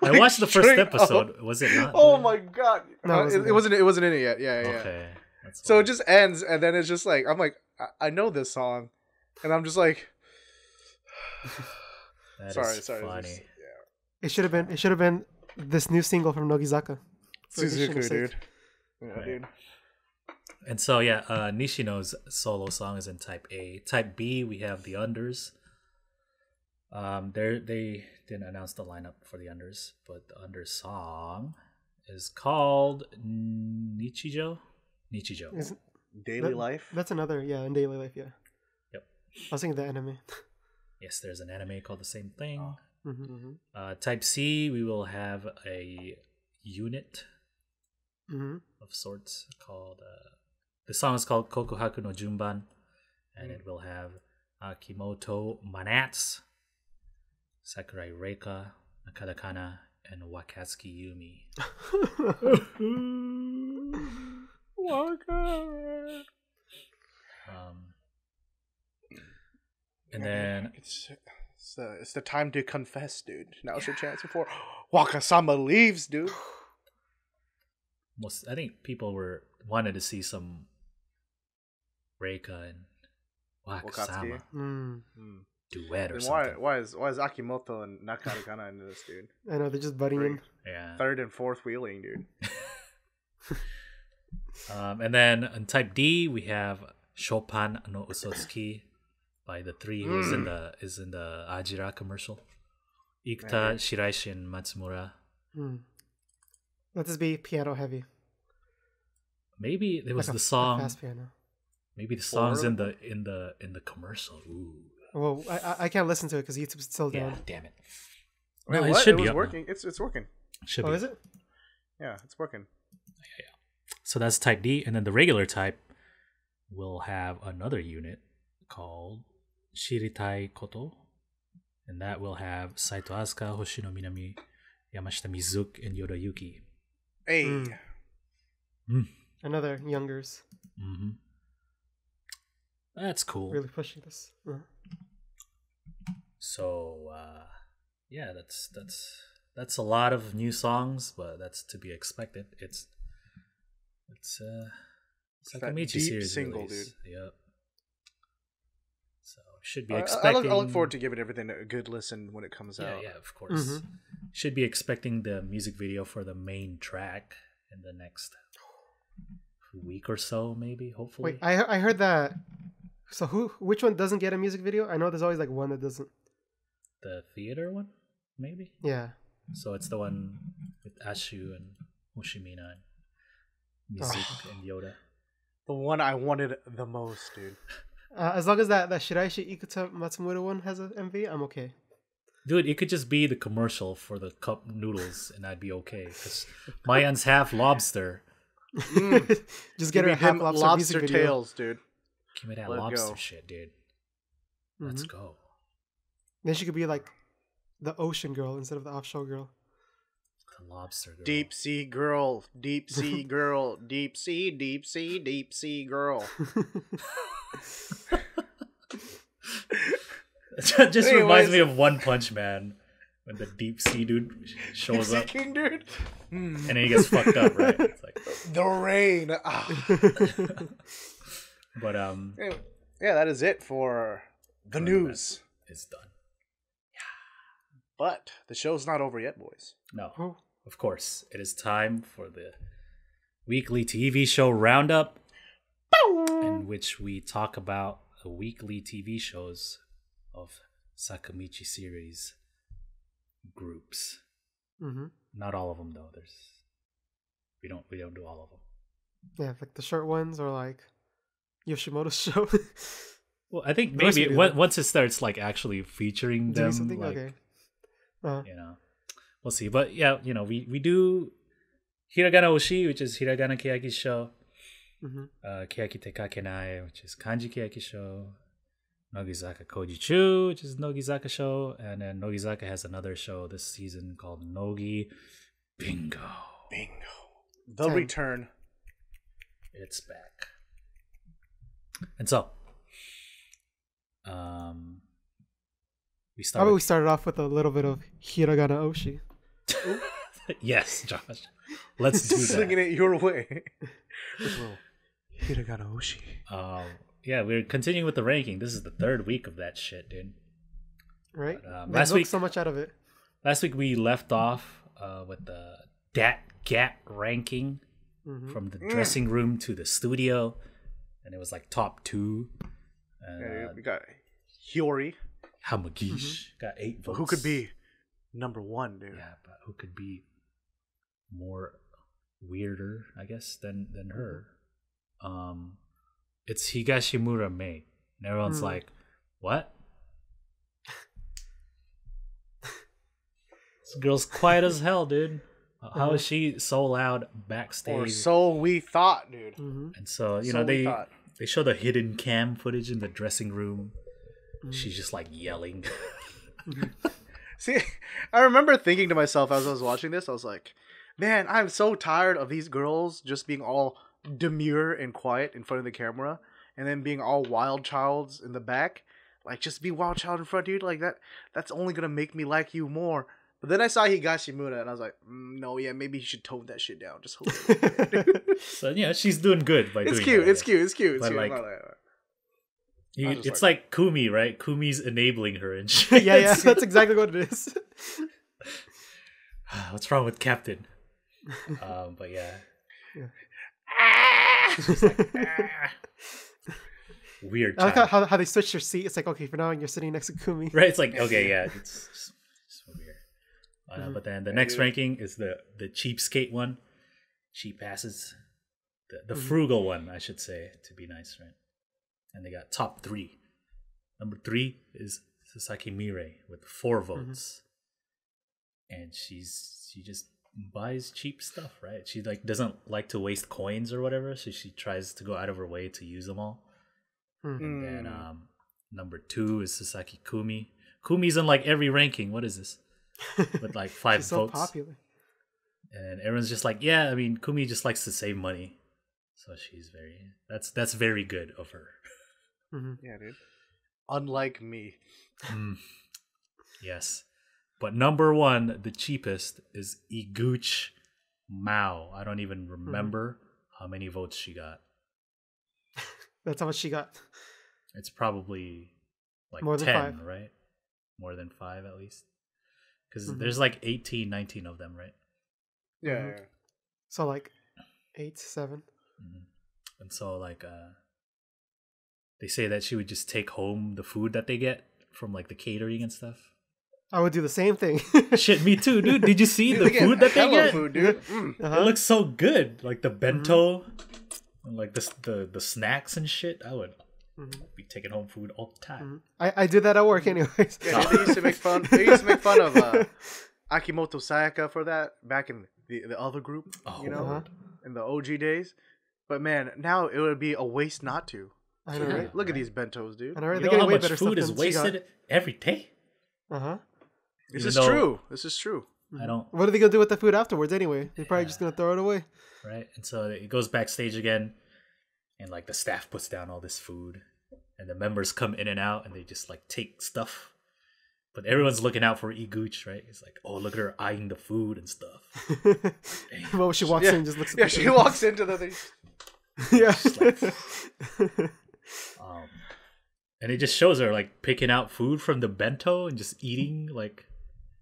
Like, I watched the first straight episode. up. Was it not? Oh my god! No, it wasn't in it yet. Yeah. Okay. That's So fine. it just ends, and then it's just like I'm like, I know this song, and I'm just like, That sorry, is sorry. funny. Just, It should have been this new single from Nogizaka. For Suzuku, Nishino's sake. dude. Yeah, Right. dude. And so yeah, Nishino's solo song is in Type A. Type B, we have the Unders. They didn't announce the lineup for the Unders, but the Unders song is called Nichijo. Isn't- Daily that- life. That's another, in daily life, yeah. Yep. I was thinking the anime. Yes, there's an anime called the same thing. Mm-hmm. Type C, we will have a unit Mm-hmm. of sorts called. The song is called Kokuhaku no Junban, and it will have Kimoto Manats, Sakurai Reika, Nakada Kana, and Wakatsuki Yumi. And then It's the time to confess, dude. Now's your chance before Wakasama leaves, dude. I think people wanted to see some Reika and Wakasama duet or And something. why is Akimoto and Nakada into this, dude? I know, they're just butting in. Yeah. Third and fourth wheeling, dude. And then in Type D we have Chopin no Usotsuki by the three who is in the Ajira commercial. Ikuta, Shiraishi, and Matsumura. Let this be piano heavy. Maybe it was Like the a song. fast piano. Maybe the song's in the commercial. Ooh. Well, I can't listen to it because YouTube's still Yeah, down. damn it. Wait, No, what? it should It be was up now. working. It's working. Should Oh, be. is it? Yeah, it's working. So that's Type D, and then the regular type will have another unit called Shiritai Koto, and that will have Saito Asuka, Hoshino Minami, Yamashita Mizuki, and Yoda Yuki. Hey, Another youngers. Mm-hmm. That's cool. Really pushing this. So yeah, that's a lot of new songs, but that's to be expected. It's that Sakamichi deep series single, release. Yep. So should be I expecting. look forward to giving everything a good listen when it comes Yeah, out. yeah, of course. Should be expecting the music video for the main track in the next week or so, maybe. Hopefully. Wait, I heard that. So which one doesn't get a music video? I know there's always like one that doesn't. The theater one, maybe. Yeah. So it's the one with Ashu and Hoshimina and Mizuki and Yoda. The one I wanted the most, dude. As long as that Shiraishi Ikuta Matsumura one has an MV, I'm okay. Dude, it could just be the commercial for the cup noodles and I'd be okay. Because Mayan's half lobster. Just get her a Give me half them lobster, lobster music video. tails, dude. Give me that Let lobster go. shit, dude. Let's go. Then she could be like the ocean girl instead of the offshore girl. The lobster girl. Deep sea girl, deep sea girl, deep sea, deep sea, deep sea girl. It just reminds me of One Punch Man when the deep sea dude shows up, King dude, and then he gets fucked up, right? It's like the rain. But yeah, that is it for the news. It's done. But the show's not over yet, boys. No, of course, it is time for the weekly TV show roundup, in which we talk about the weekly TV shows of Sakamichi series groups. Mm-hmm. Not all of them though. We don't do all of them. Yeah, like the short ones or like Yoshimoto's show. Well, I think maybe once it starts like actually featuring them, like, okay. You know, we'll see. But yeah, you know, we do Hiragana Oshi, which is Hiragana Keyaki show. Keyakitte Kakenai, which is Kanji Keyaki show. Nogizaka Kojichu, which is Nogizaka show, and then Nogizaka has another show this season called Nogibingo. The return. It's back. And so, we started off with a little bit of Hiragana Oshi. Yes, Josh. Let's do that. Singing it your way. With a little Hiragana Oshi. Yeah, we're continuing with the ranking. This is the third week of that shit, dude. Right? But, last week, so much out of it. Last week we left off with the Dat ranking from the dressing room to the studio, and it was like top 2. We got Hiyori. Hamagish got 8 votes. Who could be number 1, dude? Yeah, but who could be more weirder, I guess, than her? It's Higashimura Mei. And everyone's like, what? This girl's quiet as hell, dude. How is she so loud backstage? Or so we thought, dude. And so, you know, they show the hidden cam footage in the dressing room. She's just like yelling. See, I remember thinking to myself as I was watching this, I was like, man, I'm so tired of these girls just being all demure and quiet in front of the camera, and then being all wild childs in the back. Like, just be wild child in front, dude. Like, that's only gonna make me like you more. But then I saw Higashimura, and I was like, no, yeah, maybe you should tone that shit down just a little bit. So, yeah, she's doing good by doing cute, that. it's cute. But, cute. like, it's like Kumi, right? Kumi's enabling her and shit. Yeah, that's exactly what it is. What's wrong with Captain? But yeah. Weird. I like how they switch your seat. It's like, okay, for now you're sitting next to Kumi. Right, it's like, okay, yeah, it's so weird. But then the next ranking is the cheapskate one. Cheap asses. The frugal one, I should say, to be nice, right? And they got top 3. Number 3 is Sasaki Mirei with 4 votes. And she just buys cheap stuff, right? She like doesn't like to waste coins or whatever, so she tries to go out of her way to use them all. And then number 2 is Sasaki Kumi. Kumi's in like every ranking. What is this? With like 5 She's votes. So popular. And everyone's just like, yeah, I mean, Kumi just likes to save money. So she's that's very good of her. Yeah, dude. Unlike me. Yes. But number 1, the cheapest, is Iguchi Mao. I don't even remember how many votes she got. That's how much she got. It's probably like more 10, than 5. Right? More than 5 at least. Because there's like 18, 19 of them, right? Yeah. So like 8, 7. And so like they say that she would just take home the food that they get from like the catering and stuff. I would do the same thing. Shit, me too, dude. Did you see the food that they get? Food, dude. It looks so good. Like the bento and like the snacks and shit. I would be taking home food all the time. I did that at work anyways. Yeah, they used to make fun. They used to make fun of Akimoto Sayaka for that back in the other group. In the OG days. But man, now it would be a waste not to. I know, right? Look at these bentos, dude. I know, right? You know how much food is wasted every day? This is true. This is true. I don't. What are they gonna do with the food afterwards anyway? They're probably just gonna throw it away. Right, and so it goes backstage again, and like the staff puts down all this food, and the members come in and out, and they just like take stuff. But everyone's looking out for Iguchi, right? It's like, oh, look at her eyeing the food and stuff. Well, she walks in and just looks at the she walks into the thing. Yeah. Like, and it just shows her like picking out food from the bento and just eating like.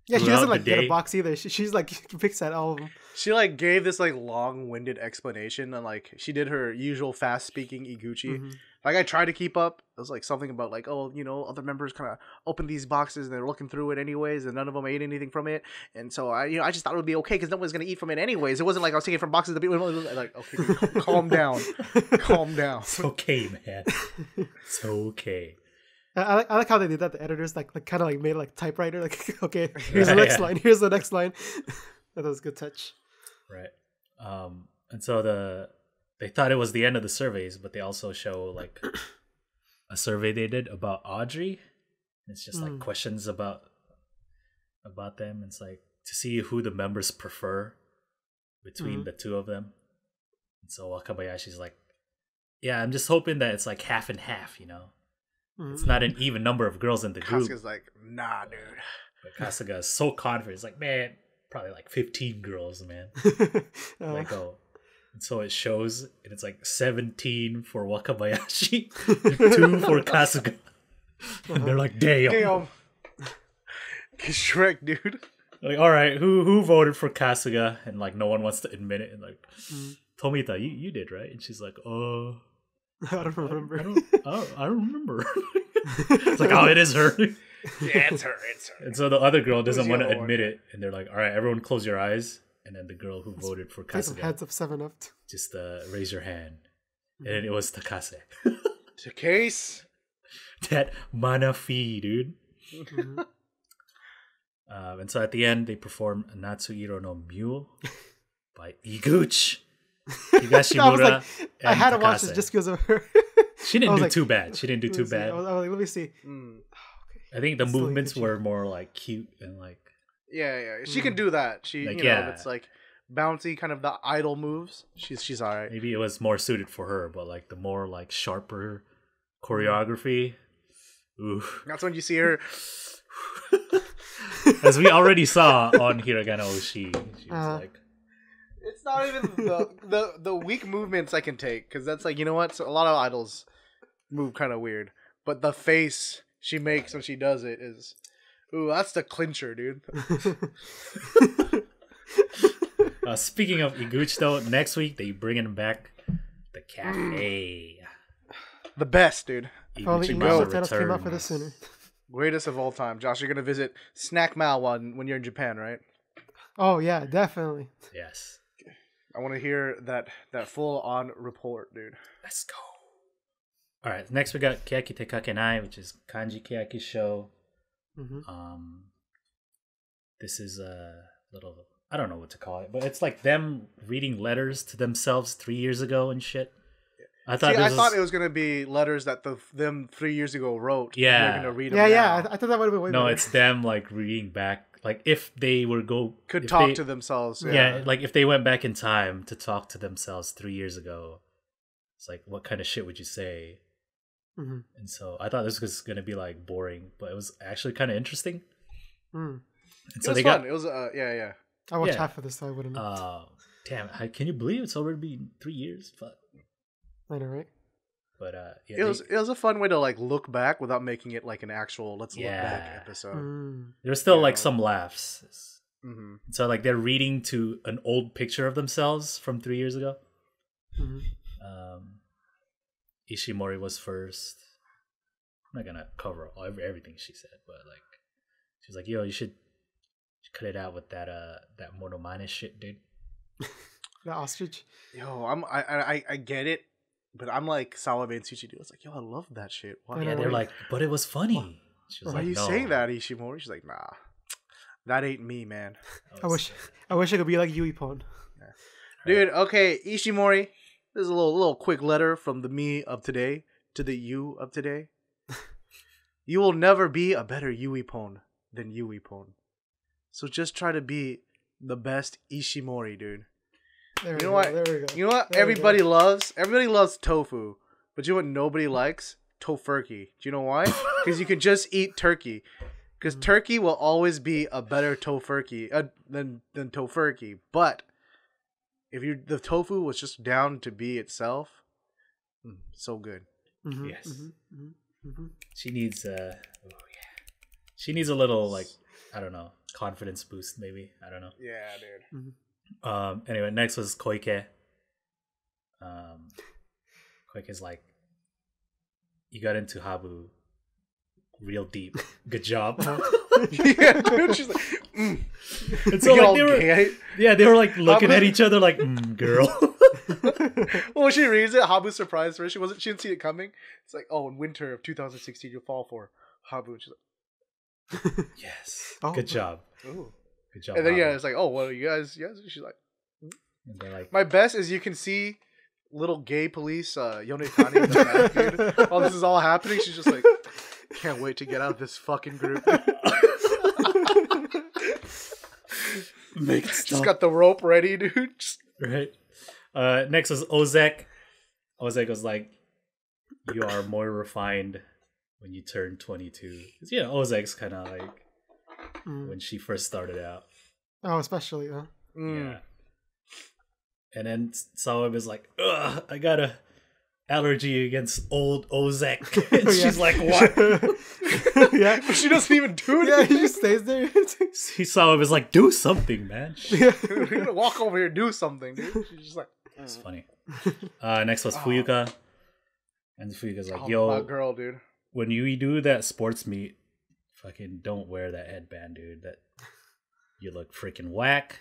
Yeah, she doesn't like get a box either. She's like picks at all of them. She like gave this like long-winded explanation and like she did her usual fast-speaking Iguchi. Mm-hmm. Like I tried to keep up. It was like something about like, oh, you know, other members kind of open these boxes and they're looking through it anyways, and none of them ate anything from it. And so I just thought it would be okay because no one's gonna eat from it anyways. It wasn't like I was taking it from boxes. Like, okay, calm down, calm down. It's okay, man. It's okay. I like how they did that. The editors like kind of like made it like typewriter. Like, okay, here's the next line. Here's the next line. That was a good touch. Right. And so they thought it was the end of the surveys, but they also show like a survey they did about Audrey. It's just like questions about them. It's like to see who the members prefer between the two of them. And so Wakabayashi's like, yeah, I'm just hoping that it's like half and half, you know. It's not an even number of girls in the group. Kasuga's like, nah, dude. But Kasuga is so confident. He's like, man, probably like 15 girls, man. Like, oh. And so it shows, and it's like 17 for Wakabayashi, 2 for Kasuga. And they're like, damn. Shrek, dude. Like, all right, who voted for Kasuga? And like, no one wants to admit it. And like, Tomita, you did, right? And she's like, oh. I don't remember. I don't remember. It's like, oh, it is her. Yeah, it's her. And so the other girl doesn't want to admit it, and they're like, all right, everyone close your eyes. And then the girl who voted for Kasuga, heads of 7-Up, just raise your hand. And it was Takase. It's a case. That mana fee, dude. And so at the end, they perform Natsuhiro no Mule by Iguchi. Higashimura. I had to watch this just because of her. She didn't do too bad. She didn't do too bad. I was like, let me see. I think the movements were more like cute and like. Yeah. She can do that. She, like, it's like bouncy, kind of the idol moves. She's all right. Maybe it was more suited for her, but like the more like sharper choreography. Oof. That's when you see her. As we already saw on Hiragana Oshi, she was like. It's not even the weak movements I can take, because that's like, you know what? So a lot of idols move kind of weird, but the face she makes when she does it is, ooh, that's the clincher, dude. Speaking of Iguchi, though, next week they bringing back the cafe. The best, dude. Iguchi Mama returns. Came out for this sooner. Greatest of all time. Josh, you're gonna visit Snack Mao when you're in Japan, right? Oh yeah, definitely. Yes. I want to hear that full-on report, dude. Let's go. All right, next we got Keyakitte Kakenai, which is Kanji Keyaki show. This is a little, I don't know what to call it, but it's like them reading letters to themselves 3 years ago and shit. I thought it was gonna be letters that them 3 years ago wrote. Yeah, they're gonna read them now. I thought that would have been way better. No, it's them like reading back. Like if they could talk to themselves. Yeah, like if they went back in time to talk to themselves 3 years ago, it's like, what kind of shit would you say? And so I thought this was gonna be like boring, but it was actually kind of interesting. And so it was fun. It was yeah. I watched half of this, so I wouldn't know. Damn, can you believe it's already been 3 years? Fuck. I know, right? But it was a fun way to like look back without making it like an actual let's look back episode. There's still like some laughs. So like they're reading to an old picture of themselves from 3 years ago. Ishimori was first. I'm not gonna cover everything she said, but like she's like, "Yo, you should cut it out with that monomane shit, dude." The ostrich. Yo, I get it. But I'm like Salome and Sushi, dude. It's like, yo, I love that shit. Why? Yeah, they're like, but it was funny. She was Why are you saying that, Ishimori? She's like, nah, that ain't me, man. I wish I could be like Yui Pon. Yeah. Dude, okay, Ishimori. This is a little quick letter from the me of today to the you of today. You will never be a better Yui Pon than Yui Pon. So just try to be the best Ishimori, dude. There You know what? There we go. You know what? Everybody loves tofu, but you know what nobody likes? Tofurkey. Do you know why? Because you can just eat turkey. Because turkey will always be a better tofurkey than tofurkey. But if the tofu was just down to be itself, so good. Mm-hmm, Yes. mm-hmm. She needs she needs a little like, I don't know, confidence boost maybe. I don't know. Yeah, dude. Mm-hmm. Anyway, next was Koike. Koike's like, you got into Habu real deep. Good job. Yeah, dude. She's like, And so like they were like looking Habu- at each other like, girl. Well, when she reads it, Habu surprised her. She didn't see it coming. It's like, oh, in winter of 2016, you'll fall for Habu. She's like, Yes. Oh. Good job. ooh. Good job. And then Habu. it's like, oh, well, you guys. She's like, And they're like, my best is you can see little gay police Yonetani in the back, dude. While this is all happening, she's just like, can't wait to get out of this fucking group. Just got the rope ready, dude. right. Next was Ozek. Ozek was like, you are more refined when you turn 22. 'Cause, you know, Ozek's kind of like when she first started out. Oh, especially, huh? Yeah. And then Sawab is like, ugh, I got a allergy against old Ozek. And she's like, what? Yeah. But she doesn't even do Yeah, anything. he just stays there. Sawab is like, do something, man. Yeah. You're gonna walk over here and do something, dude. She's just like, It's funny. Next was Fuyuka. And Fuyuka's like, oh, yo, my girl, dude. when you do that sports meet, fucking don't wear that headband, dude. That you look freaking whack.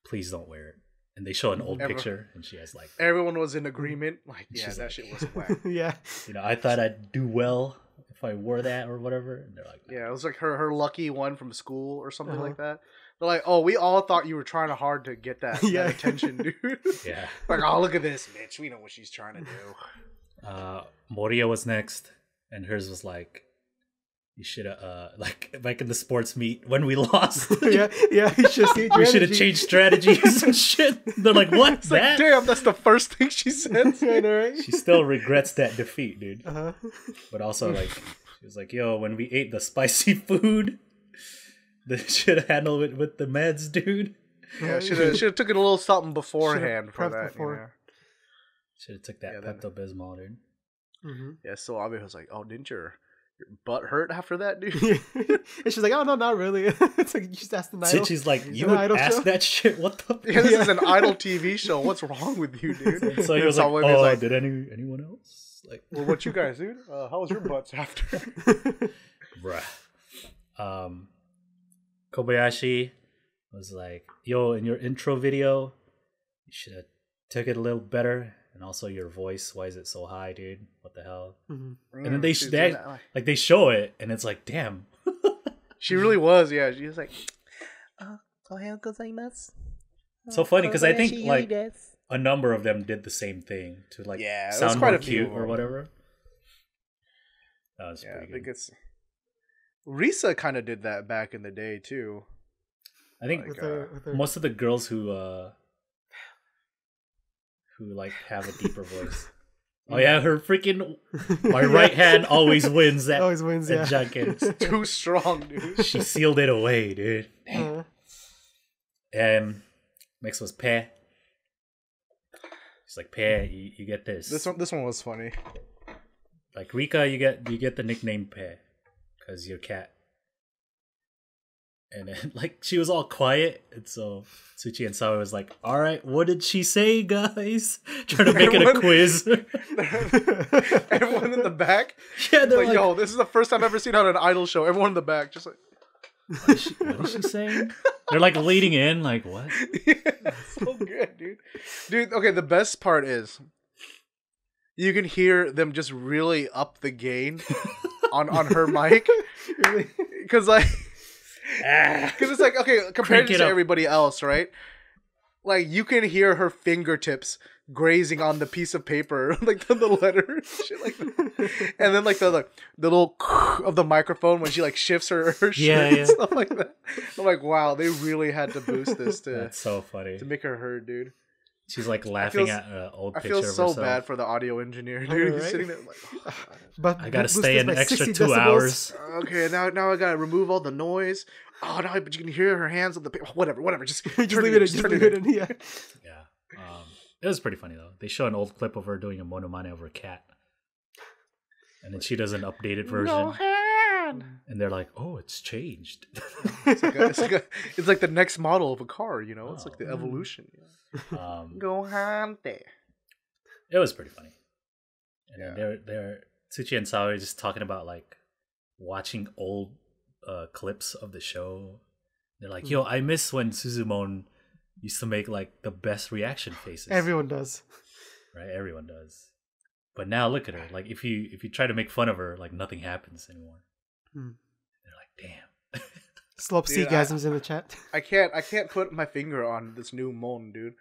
Please don't wear it. And they show an old picture, and she has like, Everyone was in agreement. Like, yeah, She's that like- shit was whack. Yeah. you know, I thought I'd do well if I wore that or whatever. And they're like, Yeah, it was like her lucky one from school or something Uh-huh. like that. They're like, oh, we all thought you were trying hard to get that, Yeah. that attention, dude. yeah. Like, oh, look at this, bitch. We know what she's trying to do. Moria was next, and hers was like, you should have, like in the sports meet when we lost. Yeah. You should see We should have changed strategies and shit. They're like, what? It's like, damn, that's the first thing she said. I know, right? She still regrets that defeat, dude. Uh-huh. But also, like, she was like, yo, when we ate the spicy food, they should have handled it with the meds, dude. Yeah, should have took it a little something beforehand for prepped that. before. You know? Should have took that Yeah, then- Pepto-Bismol, dude. Mm-hmm. Yeah, so Abe was like, oh, didn't your butt hurt after that, dude? And she's like, oh, no, not really. It's like, you just asked the night. Sinchi's like, you an would idol ask show? that shit? What the? Yeah, this is an idol TV show. What's wrong with you, dude? So he was And like, Abe's oh, did anyone else? Like, well, what you guys, dude? How was your butts after? bruh. Kobayashi was like, yo, in your intro video, you should have took it a little better. And also your voice, why is it so high, dude? What the hell? Mm-hmm. And then they show it, and it's like, damn. She really was, yeah. She was like, So funny because I think like a number of them did the same thing to like Yeah, there's sound quite more a few cute of or them. whatever. That was yeah, I pretty think good. it's Risa kind of did that back in the day too. I think With her, most of the girls who like have a deeper voice. Oh yeah, her freaking my right hand always wins that always wins, that yeah. Junkin. Too strong, dude. She sealed it away, dude. Uh-huh. Next was Pe. She's like, Pe, you get this. This one was funny. Like Rika, you get the nickname Pe because you're cat. And then like she was all quiet, and so Tsuchi and Sawa was like, "All right, what did she say, guys?" Trying to make it a quiz. Everyone in the back. Yeah, they're Like, yo, this is the first time I've ever seen on an idol show. Everyone in the back, just like, what is she saying? They're like leading in, like what? yeah, so good, dude. Dude, okay, the best part is you can hear them just really up the gain on her mic. Because like, because it's like, okay, compared Crank it to up. everybody else, right? Like you can hear her fingertips grazing on the piece of paper, like the letter, shit like that. And then like the little of the microphone when she like shifts her shirt and stuff like that. I'm like, wow, they really had to boost this to. That's so funny to make her heard, dude. She's like laughing at an old picture of herself. I feel so bad for the audio engineer, dude. He's sitting there like, oh, but I gotta stay an extra 2 hours. Okay, now I gotta remove all the noise. Oh no, but you can hear her hands on the paper. Whatever. Just leave it in. Yeah. It was pretty funny though. They show an old clip of her doing a monomane over a cat, and then she does an updated version. No hand. And they're like, "Oh, it's changed." It's like the next model of a car, you know. It's like the evolution. Go hante. It was pretty funny. And then they're Tsuchi and Saori just talking about like watching old clips of the show. They're like, "Yo, I miss when Suzumon used to make like the best reaction faces." Everyone does, right? Everyone does. But now look at her. Like if you try to make fun of her, like nothing happens anymore. They're like, "Damn." Slope Seagasms in the chat. I can't put my finger on this new Mon, dude.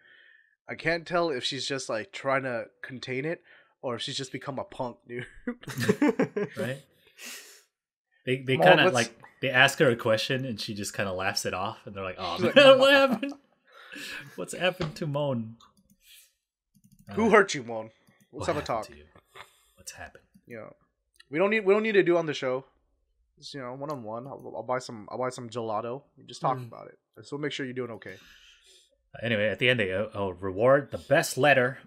I can't tell if she's just like trying to contain it or if she's just become a punk, dude. Right? They kind of like they ask her a question and she just kind of laughs it off and they're like, "Oh man, what happened? What's happened to Mon? Who hurt you, Mon? Let's have a talk. What's happened? We don't need to do on the show. Just, 1-on-1. I'll buy some gelato. We just talk about it. So make sure you're doing okay. Anyway, at the end I'll reward the best letter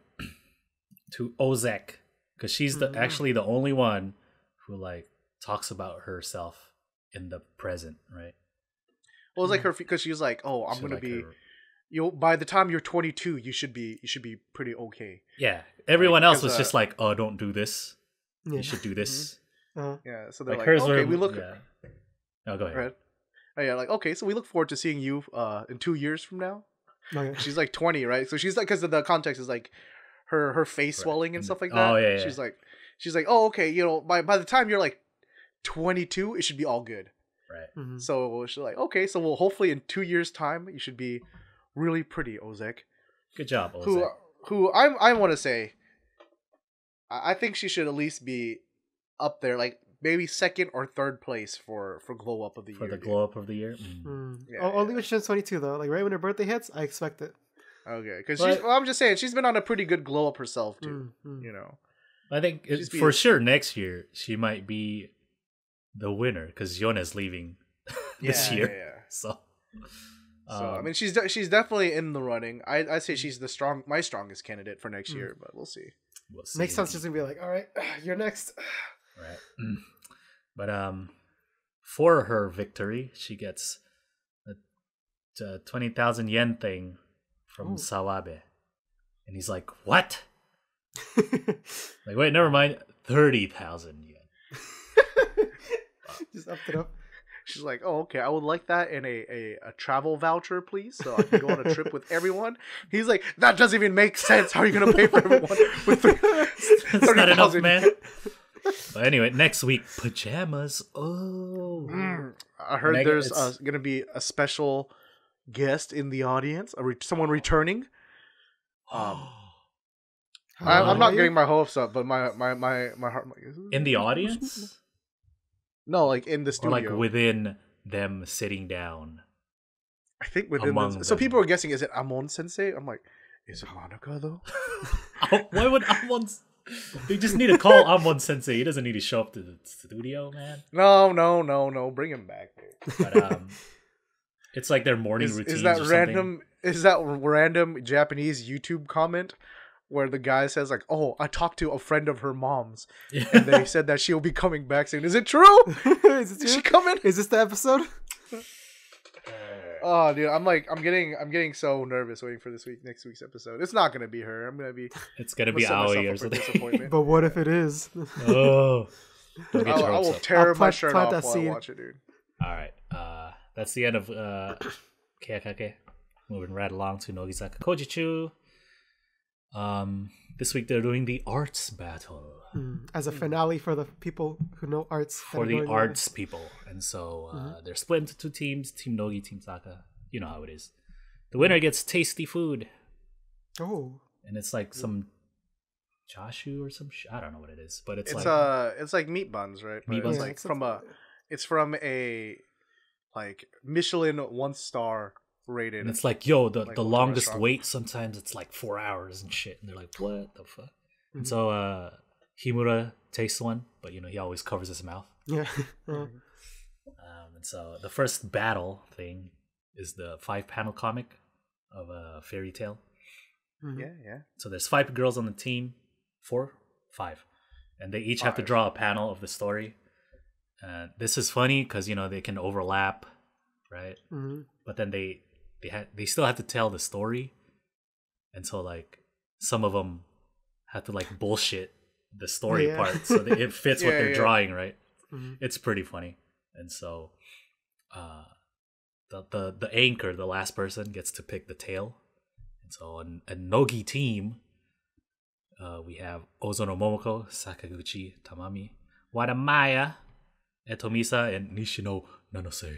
to Ozek because she's actually the only one who like talks about herself in the present, right? Well, it's like her because she was like, "Oh, I'm gonna be." By the time you're 22, you should be pretty okay. Yeah, everyone else was just like, "Oh, don't do this. You should do this." Yeah, so they're like, "Okay, we look." Yeah. Oh, go ahead. Right? Oh, yeah, like okay, so we look forward to seeing you in 2 years from now. Okay. She's like 20, right? So she's like, because the context is like her face swelling and stuff like that. Oh yeah. She's like, oh okay, by the time you're like 22, it should be all good. Right. Mm-hmm. So she's like, okay, so we'll hopefully in 2 years' time you should be really pretty, Ozek. Good job, Ozek. Who I want to say, I think she should at least be up there, like maybe second or third place for glow up of the year. For the glow up of the year. Yeah, only when she's 22 though. Like right when her birthday hits, I expect it. Okay, because I'm just saying she's been on a pretty good glow up herself too. I think for sure next year she might be the winner because Yona's leaving this year. Yeah. So I mean, she's definitely in the running. I say she's my strongest candidate for next year, but we'll see. Next time she's gonna be like, all right, you're next. Right. But for her victory, she gets a 20,000 yen thing from Sawabe, and he's like, "What?" Like, wait, never mind. 30,000 yen. Just upped it up. She's like, "Oh, okay. I would like that in a travel voucher, please, so I can go on a trip with everyone." He's like, "That doesn't even make sense. How are you gonna pay for everyone with 30,000? That's not enough, man." But anyway, next week, pajamas. Oh, I heard there's gonna be a special guest in the audience, someone returning. I'm not getting my hopes up, but my heart. In the audience? No, like in the studio. Or like within them sitting down. I think within them. So people are guessing, is it Amon Sensei? I'm like, is it Monica though? Why would Amon? They just need to call Amon Sensei. He doesn't need to show up to the studio, man. No. Bring him back. But it's like their morning routine. Is that random Japanese YouTube comment where the guy says like, "Oh, I talked to a friend of her mom's, and they said that she'll be coming back soon." Is it true? Is she coming? Is this the episode? Oh, dude, I'm getting so nervous waiting for next week's episode. It's not gonna be her. It's gonna be Aoi or something. But what if it is? Oh, I will tear my shirt off while I watch it, dude. All right, that's the end of Keyakake. Moving right along to Nogizaka Kojichu. This week they're doing the arts battle as a finale for the people who know arts. For the arts people, and so they're split into 2 teams: Team Nogi, Team Saka. You know how it is. The winner gets tasty food. Oh, and it's like some Chashu or some I don't know what it is, but it's like meat buns, right? Meat buns. It's from a like Michelin 1-star rated. And it's like, yo, the longest restaurant. Wait sometimes it's like 4 hours and shit, and they're like, what the fuck? Mm-hmm. And so Himura tastes one, but he always covers his mouth. Yeah. And so the first battle thing is the 5-panel comic of a fairy tale. Mm-hmm. Yeah. So there's 5 girls on the team, 5, and they each have to draw a panel of the story. This is funny because they can overlap, right? Mm-hmm. But then they still have to tell the story, and so like some of them have to like bullshit the story part so that it fits what they're drawing, right? Mm-hmm. It's pretty funny, and so the anchor, the last person, gets to pick the tail, and so on a Nogi team, we have Ozono Momoko, Sakaguchi Tamami, Wadamaya, Etomisa, and Nishino Nanose.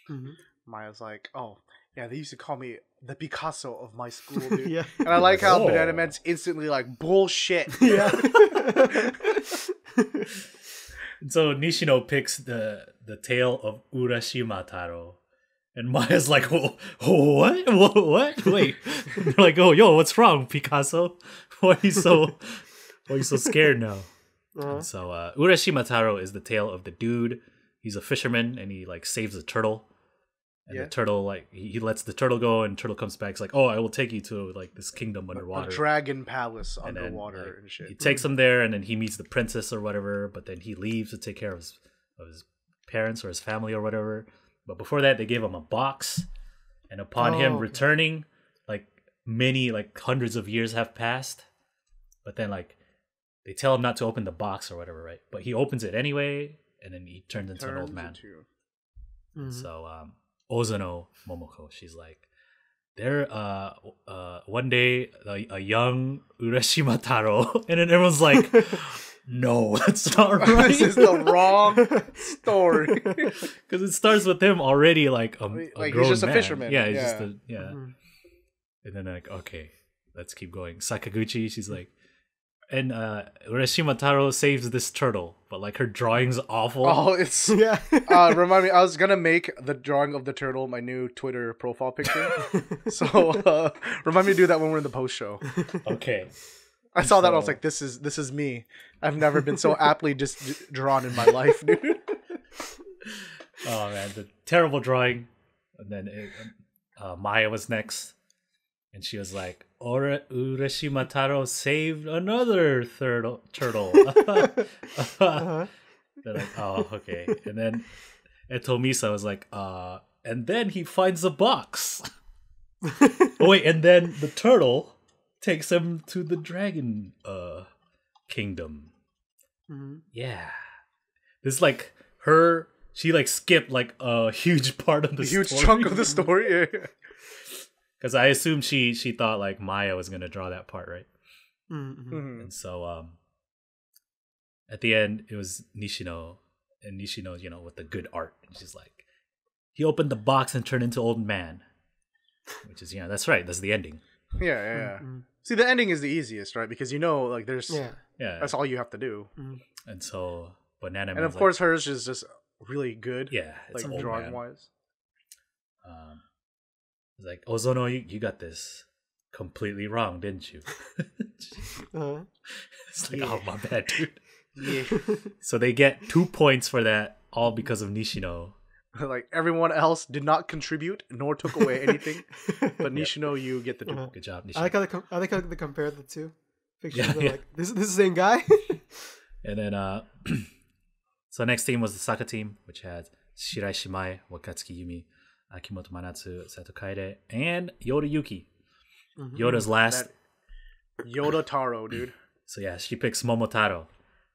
Mm-hmm. Maya's like, oh yeah, they used to call me the Picasso of my school, dude. Yeah. And I like how Banana Man's instantly like, bullshit. Yeah. So Nishino picks the tale of Urashima Taro. And Maya's like, what? Wait. They're like, oh, yo, what's wrong, Picasso? Why are you so scared now? Uh-huh. And so Urashima Taro is the tale of the dude. He's a fisherman and he like saves a turtle. And the turtle, like, he lets the turtle go, and the turtle comes back. It's like, oh, I will take you to like this kingdom underwater, a dragon palace underwater, and shit. He takes him there, and then he meets the princess or whatever. But then he leaves to take care of his parents or his family or whatever. But before that, they gave him a box, and upon him returning, like hundreds of years have passed. But then like they tell him not to open the box or whatever, right? But he opens it anyway, and then he turns into an old man. Mm-hmm. So Ozono Momoko, she's like, there one day a young Urashima Taro, and then everyone's like, no, that's not right. This is the wrong story. Because it starts with him already like a grown he's just man. a fisherman. Yeah, he's just Mm-hmm. And then like, okay, let's keep going. Sakaguchi, she's like, and Urashima Taro saves this turtle, but like her drawing's awful. Oh, it's remind me, I was gonna make the drawing of the turtle my new Twitter profile picture. So remind me to do that when we're in the post show. Okay. I saw that, I was like, this is me. I've never been so aptly just drawn in my life, dude. Oh man, the terrible drawing. And then Maya was next. And she was like, Urashima Taro saved another turtle. Uh-huh. They're like, oh, okay. And then Tomisa was like, and then he finds a box. Oh, wait, and then the turtle takes him to the dragon kingdom. Mm-hmm. Yeah. This is like she like skipped like a huge part of the story. Huge chunk of the story, yeah. Because I assumed she thought like Maya was gonna draw that part, right? Mm-hmm. And so at the end it was Nishino, and Nishino, with the good art. And she's like, he opened the box and turned into old man, which is that's right. That's the ending. Yeah. Mm-hmm. See, the ending is the easiest, right? Because like there's that's all you have to do. Mm-hmm. And so Banana Man, and of course hers is just really good. Yeah, it's like drawing wise. It's like, Ozono, you got this completely wrong, didn't you? Uh-huh. It's like, oh, my bad, dude. Yeah. So they get 2 points for that, all because of Nishino. Like, everyone else did not contribute, nor took away anything. But Nishino, you get the 2 points. Good job, Nishino. I like how they compare the two pictures. Yeah. Like, this is the same guy? And then, so next team was the Saka team, which had Shirai Shimai, Wakatsuki Yumi, Akimoto Manatsu, Sato Kaede, and Yoda Yuki. Mm-hmm. Yoda's last. Yoda Taro, dude. So yeah, she picks Momotaro.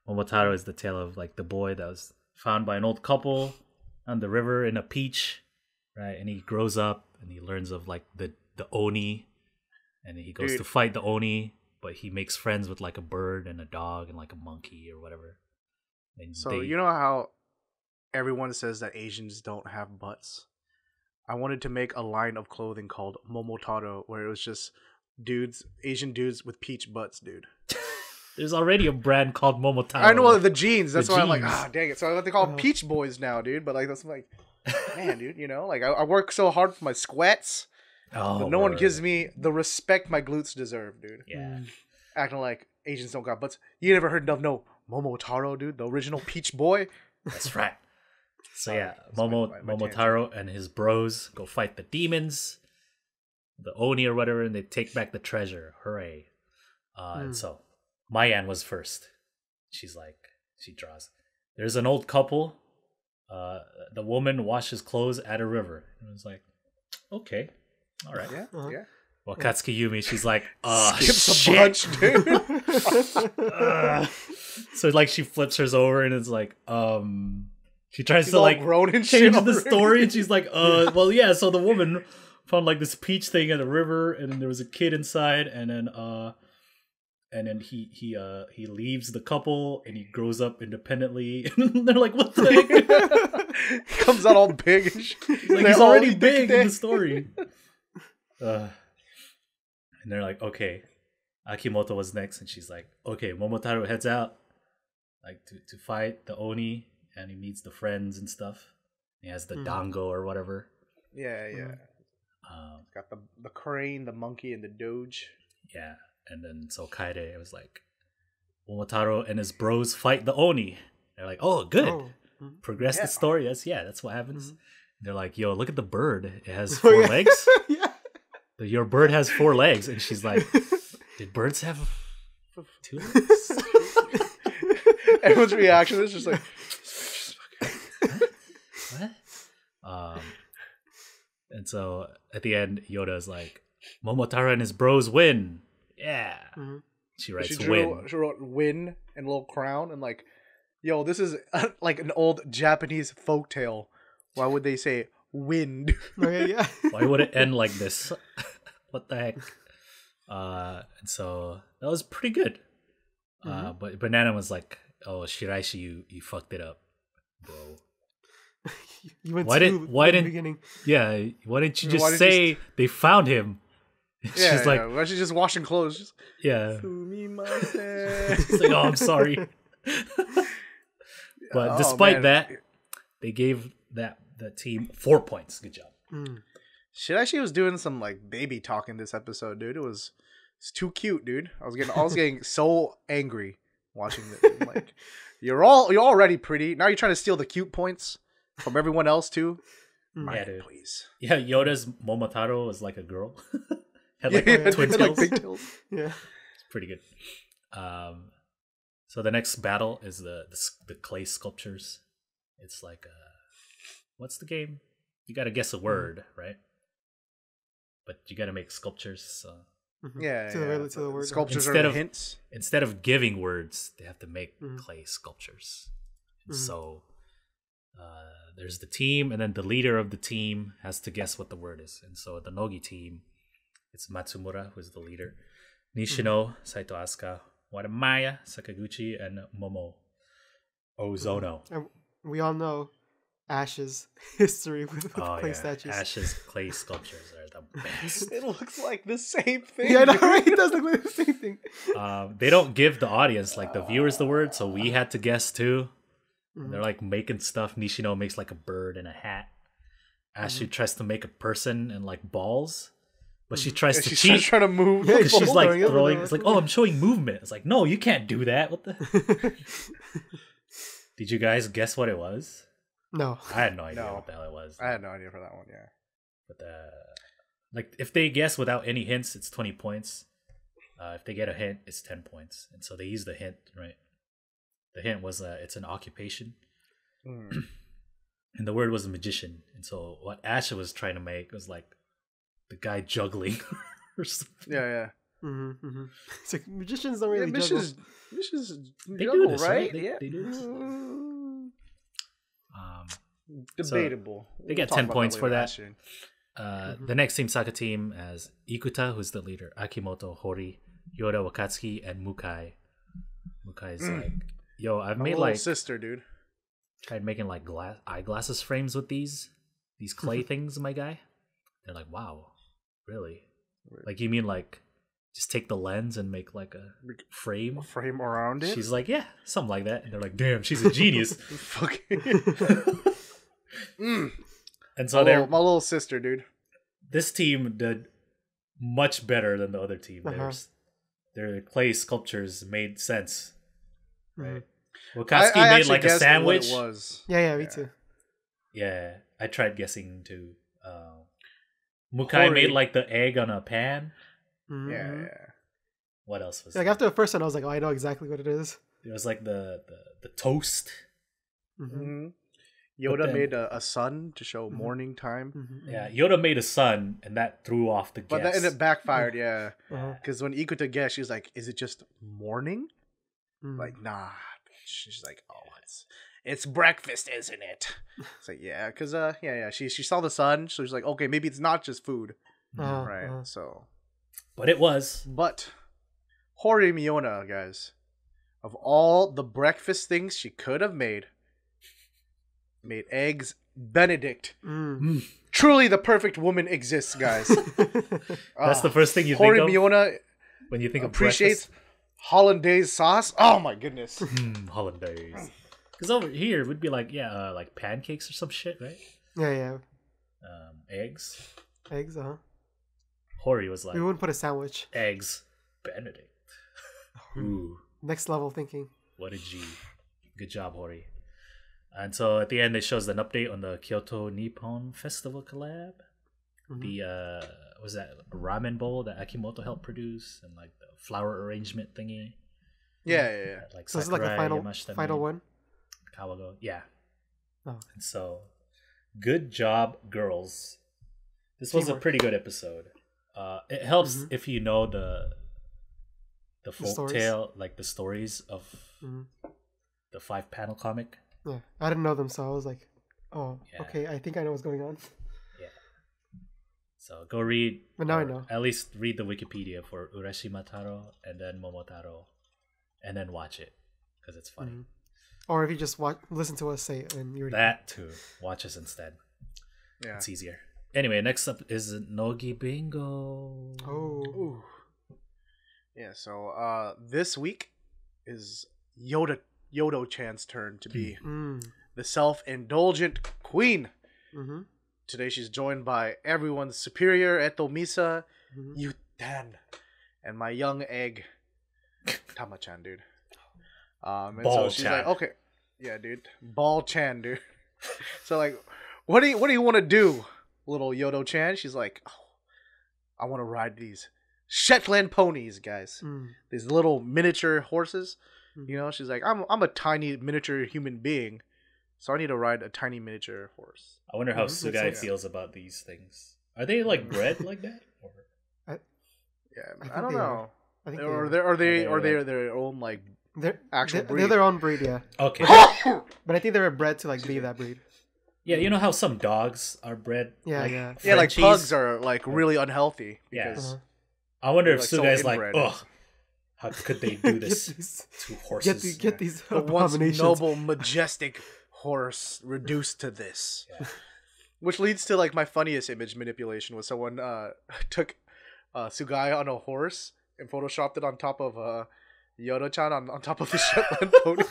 Momotaro is the tale of like the boy that was found by an old couple on the river in a peach, right? And he grows up and he learns of like the Oni, and he goes to fight the Oni, but he makes friends with like a bird and a dog and like a monkey or whatever. And so you know how everyone says that Asians don't have butts? I wanted to make a line of clothing called Momotaro, where it was just Asian dudes with peach butts, dude. There's already a brand called Momotaro. I know the jeans. That's The why I'm like, jeans. dang it. So what they call peach boys now, dude. But like, that's like, man, dude. Like I work so hard for my squats, but no one gives me the respect my glutes deserve, dude. Yeah. Acting like Asians don't got butts. You never heard of no Momotaro, dude, the original peach boy. That's right. So yeah, my Momotaro and his bros go fight the demons, the Oni or whatever, and they take back the treasure. Hooray. And so Mayan was first. She draws. There's an old couple. The woman washes clothes at a river. And I was like, okay. All right. Yeah. Yeah. Well, Katsuki Yumi, she's like, Skips shit. a bunch, dude. So like she flips hers over and it's like, she tries She's to all like grown and change shit the already. story and she's like, well, yeah, so the woman found like this peach thing at a river and then there was a kid inside and then he leaves the couple and he grows up independently and they're like, what the heck? Comes out all big and shit. Like he's already big in the story. And they're like, okay. Akimoto was next and she's like, okay, Momotaro heads out like to fight the Oni and he meets the friends and stuff. He has the dango or whatever. Yeah. Got the crane, the monkey, and the doge. Yeah. And then so Kaede was like, Momotaro and his bros fight the Oni. They're like, oh, good. Progress the story. That's what happens. They're like, yo, look at the bird. It has 4 legs. Yeah. Your bird has 4 legs. And she's like, did birds have 2 legs? Everyone's reaction is just like, what? And so at the end, Yoda's like, Momotaro and his bros win. Yeah. She writes win. She wrote win and a little crown and like, yo, this is like an old Japanese folktale. Why would they say wind? Okay, yeah. Why would it end like this? What the heck? And so that was pretty good. But Banana was like, oh, Shiraishi, you fucked it up, bro. You went Why in the beginning. Yeah, why didn't you just say they found him? Yeah, She's like, why is she just washing clothes? Just, yeah. Sumimasen. It's like, oh, I'm sorry. But despite that, they gave that team 4 points. Good job. Shiraishi was doing some like baby talking this episode, dude. It's too cute, dude. I was getting so angry watching it. Like, you're already pretty. Now you're trying to steal the cute points from everyone else too. Yeah, dude. Please. Yeah, Yoda's Momotaro was like a girl. Had Like, twin tails. like big tails. Yeah. It's pretty good. So the next battle is the clay sculptures. It's like what's the game? You got to guess a word, right? But you got to make sculptures. So Yeah. To the word. Sculptures Instead are of- hints. instead of giving words, they have to make clay sculptures. And so there's the team, and then the leader of the team has to guess what the word is. And so the Nogi team, it's Matsumura, who's the leader. Nishino, Saito Asuka, Wadamaya, Sakaguchi, and Momo Ozono. And we all know Ash's history with clay statues. Ash's clay sculptures are the best. It looks like the same thing. Yeah, I know, right? It does look like the same thing. They don't give the audience, like the viewers, the word, so we had to guess too. And they're like making stuff. Nishino makes like a bird and a hat. Ashley tries to make a person and like balls, but she tries to She's cheat. trying to move. Yeah, the She's ball. like throwing it throwing. over It's like, oh, I'm showing movement. It's like, no, you can't do that. What the? Did you guys guess what it was? No. I had no idea No. what the hell it was. I had no idea for that one. Yeah. But like if they guess without any hints, it's 20 points. If they get a hint, it's 10 points. And so they use the hint, right? The hint was it's an occupation. And the word was a magician. And so what Asha was trying to make was like the guy juggling or something. Yeah. It's like magicians don't really juggle. Missions They juggle, do this, right? right? Yeah. They do this. Debatable. They get We'll 10 talk about points for later, that. actually. The next Team Saka team has Ikuta, who's the leader, Akimoto, Hori, Yoda, Wakatsuki, and Mukai. Mukai's like, yo, I've My made little like sister, dude. tried making like eyeglasses frames with these clay things, my guy. They're like, wow, really? Like, you mean like just take the lens and make like a frame. A frame around it. She's like, yeah, something like that. And they're like, damn, she's a genius. Fucking. And so my little sister, dude. This team did much better than the other team. Their clay sculptures made sense. Right. Wakatsuki made like a sandwich. What it was. Yeah, me too. Yeah, I tried guessing too. Mukai made like the egg on a pan. Yeah. What else was like there? after the first one, I was like, oh, I know exactly what it is. It was like the toast. Yoda made a sun to show morning time. Yeah, Yoda made a sun, and that threw off the guess. But then it backfired, yeah. Because when Ikuta guessed, she was like, is it just morning? Like, nah. She's like, oh, it's breakfast, isn't it? It's like, yeah, because she saw the sun, so she's like, okay, maybe it's not just food, right? So, but it was. But Hori Miyona, guys, of all the breakfast things she could have made eggs Benedict. Truly, the perfect woman exists, guys. That's the first thing you Hori think of Miyona when you think appreciates of breakfast? hollandaise sauce. Oh my goodness. Hollandaise. Because over here would be like like pancakes or some shit, right? Yeah. Eggs. Eggs, Hori was like, we wouldn't put a sandwich. Eggs Benedict. Ooh. Next level thinking. What a G. Good job, Hori. And so at the end, it shows an update on the Kyoto Nippon Festival collab. The was that ramen bowl that Akimoto helped produce, and like the flower arrangement thingy. Yeah. Like so this is like the final one. Kawago, yeah. Oh. And so, good job, girls. This was a pretty good episode. It helps if you know the folktale, like the stories of the 5-panel comic. Yeah, I didn't know them, so I was like, "Oh, okay, I think I know what's going on." Yeah. So go read. But now I know. At least read the Wikipedia for Urashima Taro and then Momotaro, and then watch it because it's funny. Or if you just listen to us say it, and you're that too. Watch us instead. Yeah, it's easier. Anyway, next up is Nogibingo. Oh. Yeah. So this week is Yodo-chan's turn to be the self-indulgent queen. Today she's joined by everyone's superior, Eto Misa, Yutan, and my young egg, Tama-chan, dude. And so she's like, okay, yeah, dude, Ball-chan, dude. So like, what do you want to do, little Yodo-chan? She's like, oh, I want to ride these Shetland ponies, guys. These little miniature horses. You know, she's like, I'm a tiny miniature human being, so I need to ride a tiny miniature horse. I wonder how Sugai feels about these things. Are they like bred like that? Or? I don't know. Are they their own like actual breed? They're their own breed, yeah. Okay. But I think they were bred to like be that breed. Yeah, you know how some dogs are bred? Yeah. Yeah, like pugs are like really unhealthy. Because I wonder if like Sugai's so like, inbred. ugh, how could they do this to horses? Get these the once abominations. noble, majestic horse reduced to this. Yeah. Which leads to like my funniest image manipulation was someone took Sugai on a horse and photoshopped it on top of Yodo-chan on top of the Shetland pony.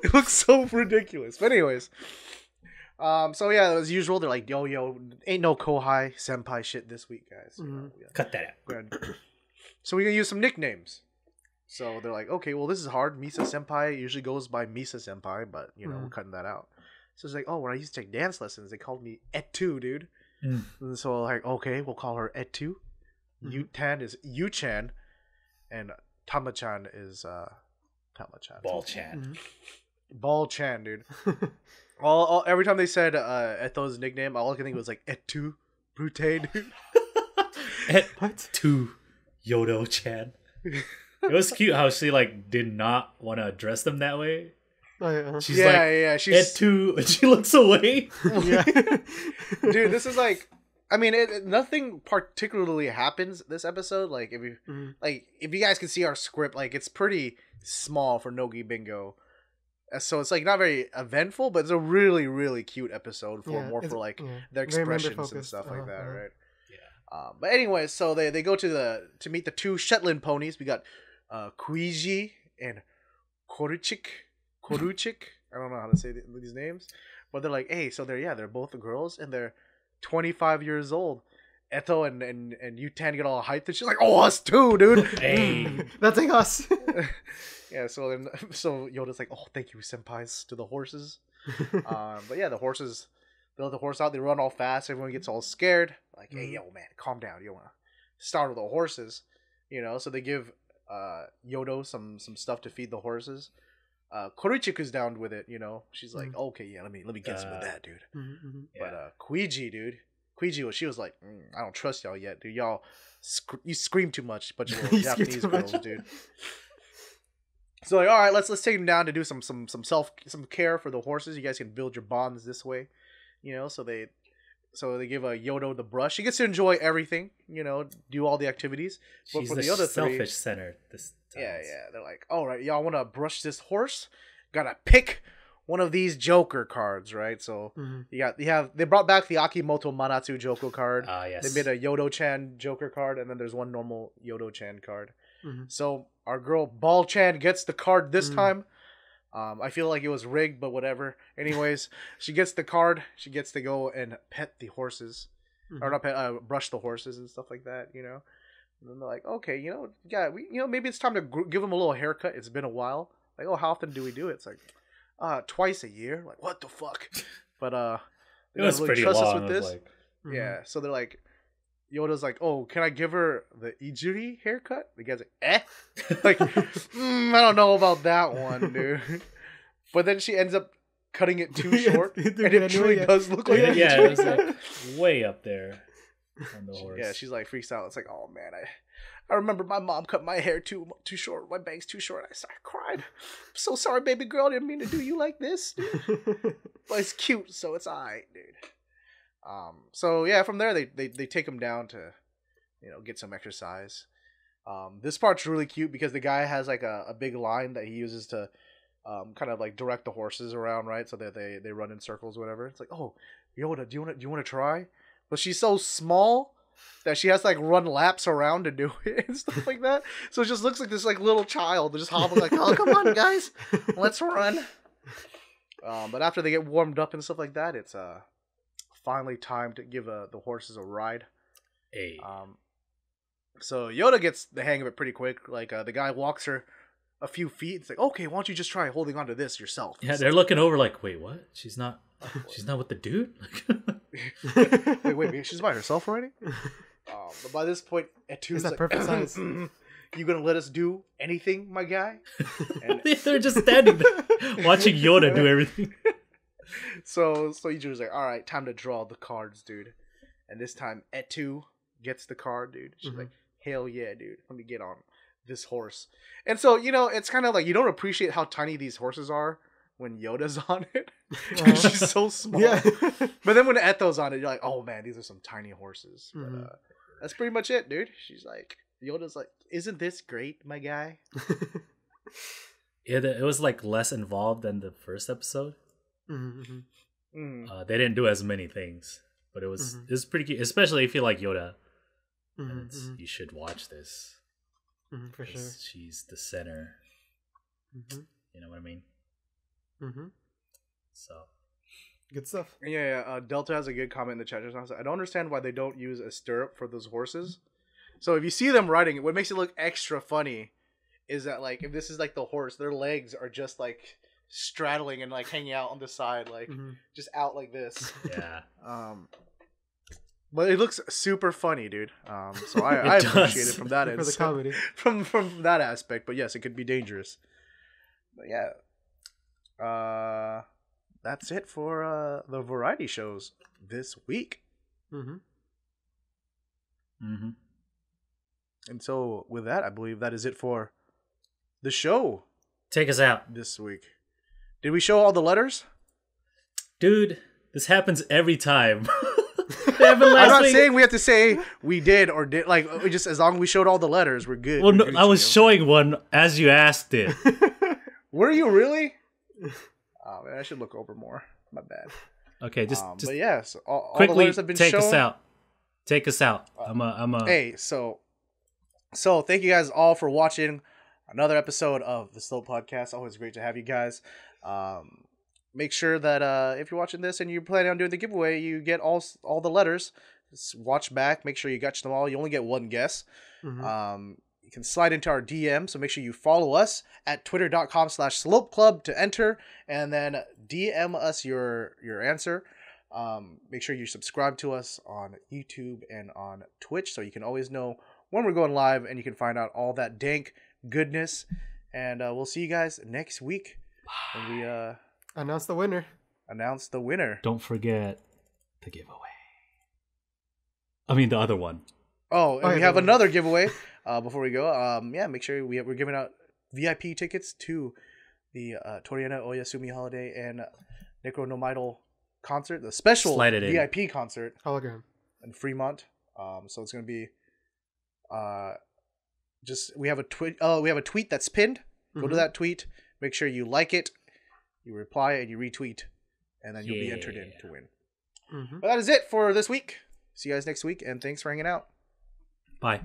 It looks so ridiculous. But anyways, so yeah, as usual, they're like, yo, ain't no Kohai senpai shit this week, guys. Cut that out. So we're gonna use some nicknames. So they're like, okay, well, this is hard. Misa senpai usually goes by Misa senpai, but you know, we're cutting that out. So it's like, oh, when I used to take dance lessons, they called me Etu, dude. And so like, okay, we'll call her Etu. Yutan is Yu-chan, and Tama-chan is Tama-chan. Ball-chan. Ball-chan, dude. all every time they said Eto's nickname, all I could think was like Etu Brute, dude. Etu Yodo-chan. It was cute how she like did not want to address them that way. She's like, she's Etu, and she looks away. Dude, this is like, I mean, nothing particularly happens this episode. Like if you guys can see our script, like it's pretty small for Nogibingo. So it's like not very eventful, but it's a really, really cute episode for their expressions and stuff like that, right? But anyway, so they go to meet the two Shetland ponies. We got Kuiji and Koruchik. I don't know how to say these names, but they're like, hey, so they're both girls and they're 25 years old. Eto and Yutan get all hyped and she's like, oh, us too, dude. Hey, That's like us. Yeah, so Yoda's like, oh, thank you, senpais, to the horses. But yeah, the horses, they let the horse out. They run all fast. Everyone gets all scared. Like, hey, yo, man, calm down. You don't want to startle the horses, So they give Yodo some stuff to feed the horses. Korichiku's down with it, She's like, okay, yeah, let me get some of that, dude. But Kuiji, dude. She was like, I don't trust y'all yet, dude. Y'all, you scream too much, but you're Japanese girls, dude. So like, all right, let's take them down to do some care for the horses. You guys can build your bonds this way, So they give Yodo the brush. She gets to enjoy everything, do all the activities. But she's for the other three, selfish centered. Yeah. They're like, all right, y'all want to brush this horse? Gotta pick one of these Joker cards, right? So they brought back the Akimoto Manatsu Joker card. Yes. They made a Yodo-chan Joker card, and then there's one normal Yodo-chan card. So our girl Ball-chan gets the card this time. I feel like it was rigged, but whatever. Anyways, she gets the card. She gets to go and pet the horses, or not pet, brush the horses and stuff like that. And then they're like, okay, maybe it's time to give them a little haircut. It's been a while. Like, oh, how often do we do it? It's like, twice a year. Like, what the fuck? But it was really pretty long. With this. Yeah, so they're like, Yoda's like, oh, can I give her the Ijiri haircut? The guy's like, like, I don't know about that one, dude. But then she ends up cutting it too short, and it truly does look like it. Yeah, it was like way up there on the horse. Yeah, she's like freaks out. It's like, oh man, I remember my mom cut my hair too short, my bangs too short. I cried. I'm so sorry, baby girl. I didn't mean to do you like this, dude. But it's cute, so it's alright, dude. So yeah, from there they take him down to, get some exercise. This part's really cute because the guy has like a big line that he uses to, kind of like direct the horses around, right? So that they run in circles, whatever. It's like, oh, Yoda, do you want to try? But she's so small that she has to like run laps around to do it and stuff like that. So it just looks like this like little child just hobbling like, oh, come on, guys, let's run. But after they get warmed up and stuff like that, it's finally time to give the horses a ride. Hey. So Yoda gets the hang of it pretty quick. Like the guy walks her a few feet. It's like, okay, why don't you just try holding onto this yourself? Yeah, they're looking over like, wait, what? She's not with the dude? wait, she's by herself already? But by this point, Etu's is that like, perfect size? You gonna let us do anything, my guy? And they're just standing there watching Yoda do everything. So Ichiro's like, all right, time to draw the cards, dude. And this time, Etu gets the card, dude. She's like, hell yeah, dude. Let me get on this horse. And so, it's kind of like, you don't appreciate how tiny these horses are when Yoda's on it. Because she's so small. Yeah. But then when Eto's on it, you're like, oh man, these are some tiny horses. But that's pretty much it, dude. She's like, Yoda's like, isn't this great, my guy? It was like less involved than the first episode. They didn't do as many things, but it was pretty cute, especially if you like Yoda. You should watch this for sure. She's the center. You know what I mean? So good stuff. Yeah. Delta has a good comment in the chat just now. I don't understand why they don't use a stirrup for those horses. So if you see them riding it, what makes it look extra funny is that like if this is like the horse, their legs are just like straddling and like hanging out on the side, like just out like this. Yeah. But it looks super funny, dude. So I appreciate it from that end. For the comedy. From that aspect. But yes, it could be dangerous. But yeah. That's it for the variety shows this week. And so with that, I believe that is it for the show. Take us out this week. Did we show all the letters? Dude, this happens every time. I'm not saying we have to say we did or did. Like, we just as long as we showed all the letters, we're good. Well, no, I was showing one as you asked it. Were you really? Oh man, I should look over more. My bad. Okay, just but yes, all quickly the letters have been take shown. us out. take us out. I'm a. Hey, so thank you guys all for watching another episode of the Slope Podcast. Always great to have you guys. Make sure that if you're watching this and you're planning on doing the giveaway, you get all the letters. Just watch back. Make sure you got them all. You only get one guess. Mm-hmm. You can slide into our DM, so make sure you follow us at twitter.com/slopeclub to enter, and then DM us your answer. Make sure you subscribe to us on YouTube and on Twitch, so you can always know when we're going live, and you can find out all that dank goodness. And we'll see you guys next week when we announce the winner. Don't forget the giveaway. I mean, the other one. Oh, and we have another giveaway before we go. Make sure we're giving out VIP tickets to the Toriana Oyasumi Holiday and Necronomidal concert, the special VIP concert hologram in Fremont. So it's going to be we have a tweet that's pinned. Go to that tweet. Make sure you like it, you reply, and you retweet, and then you'll be entered in to win. But that is it for this week. See you guys next week, and thanks for hanging out. Bye.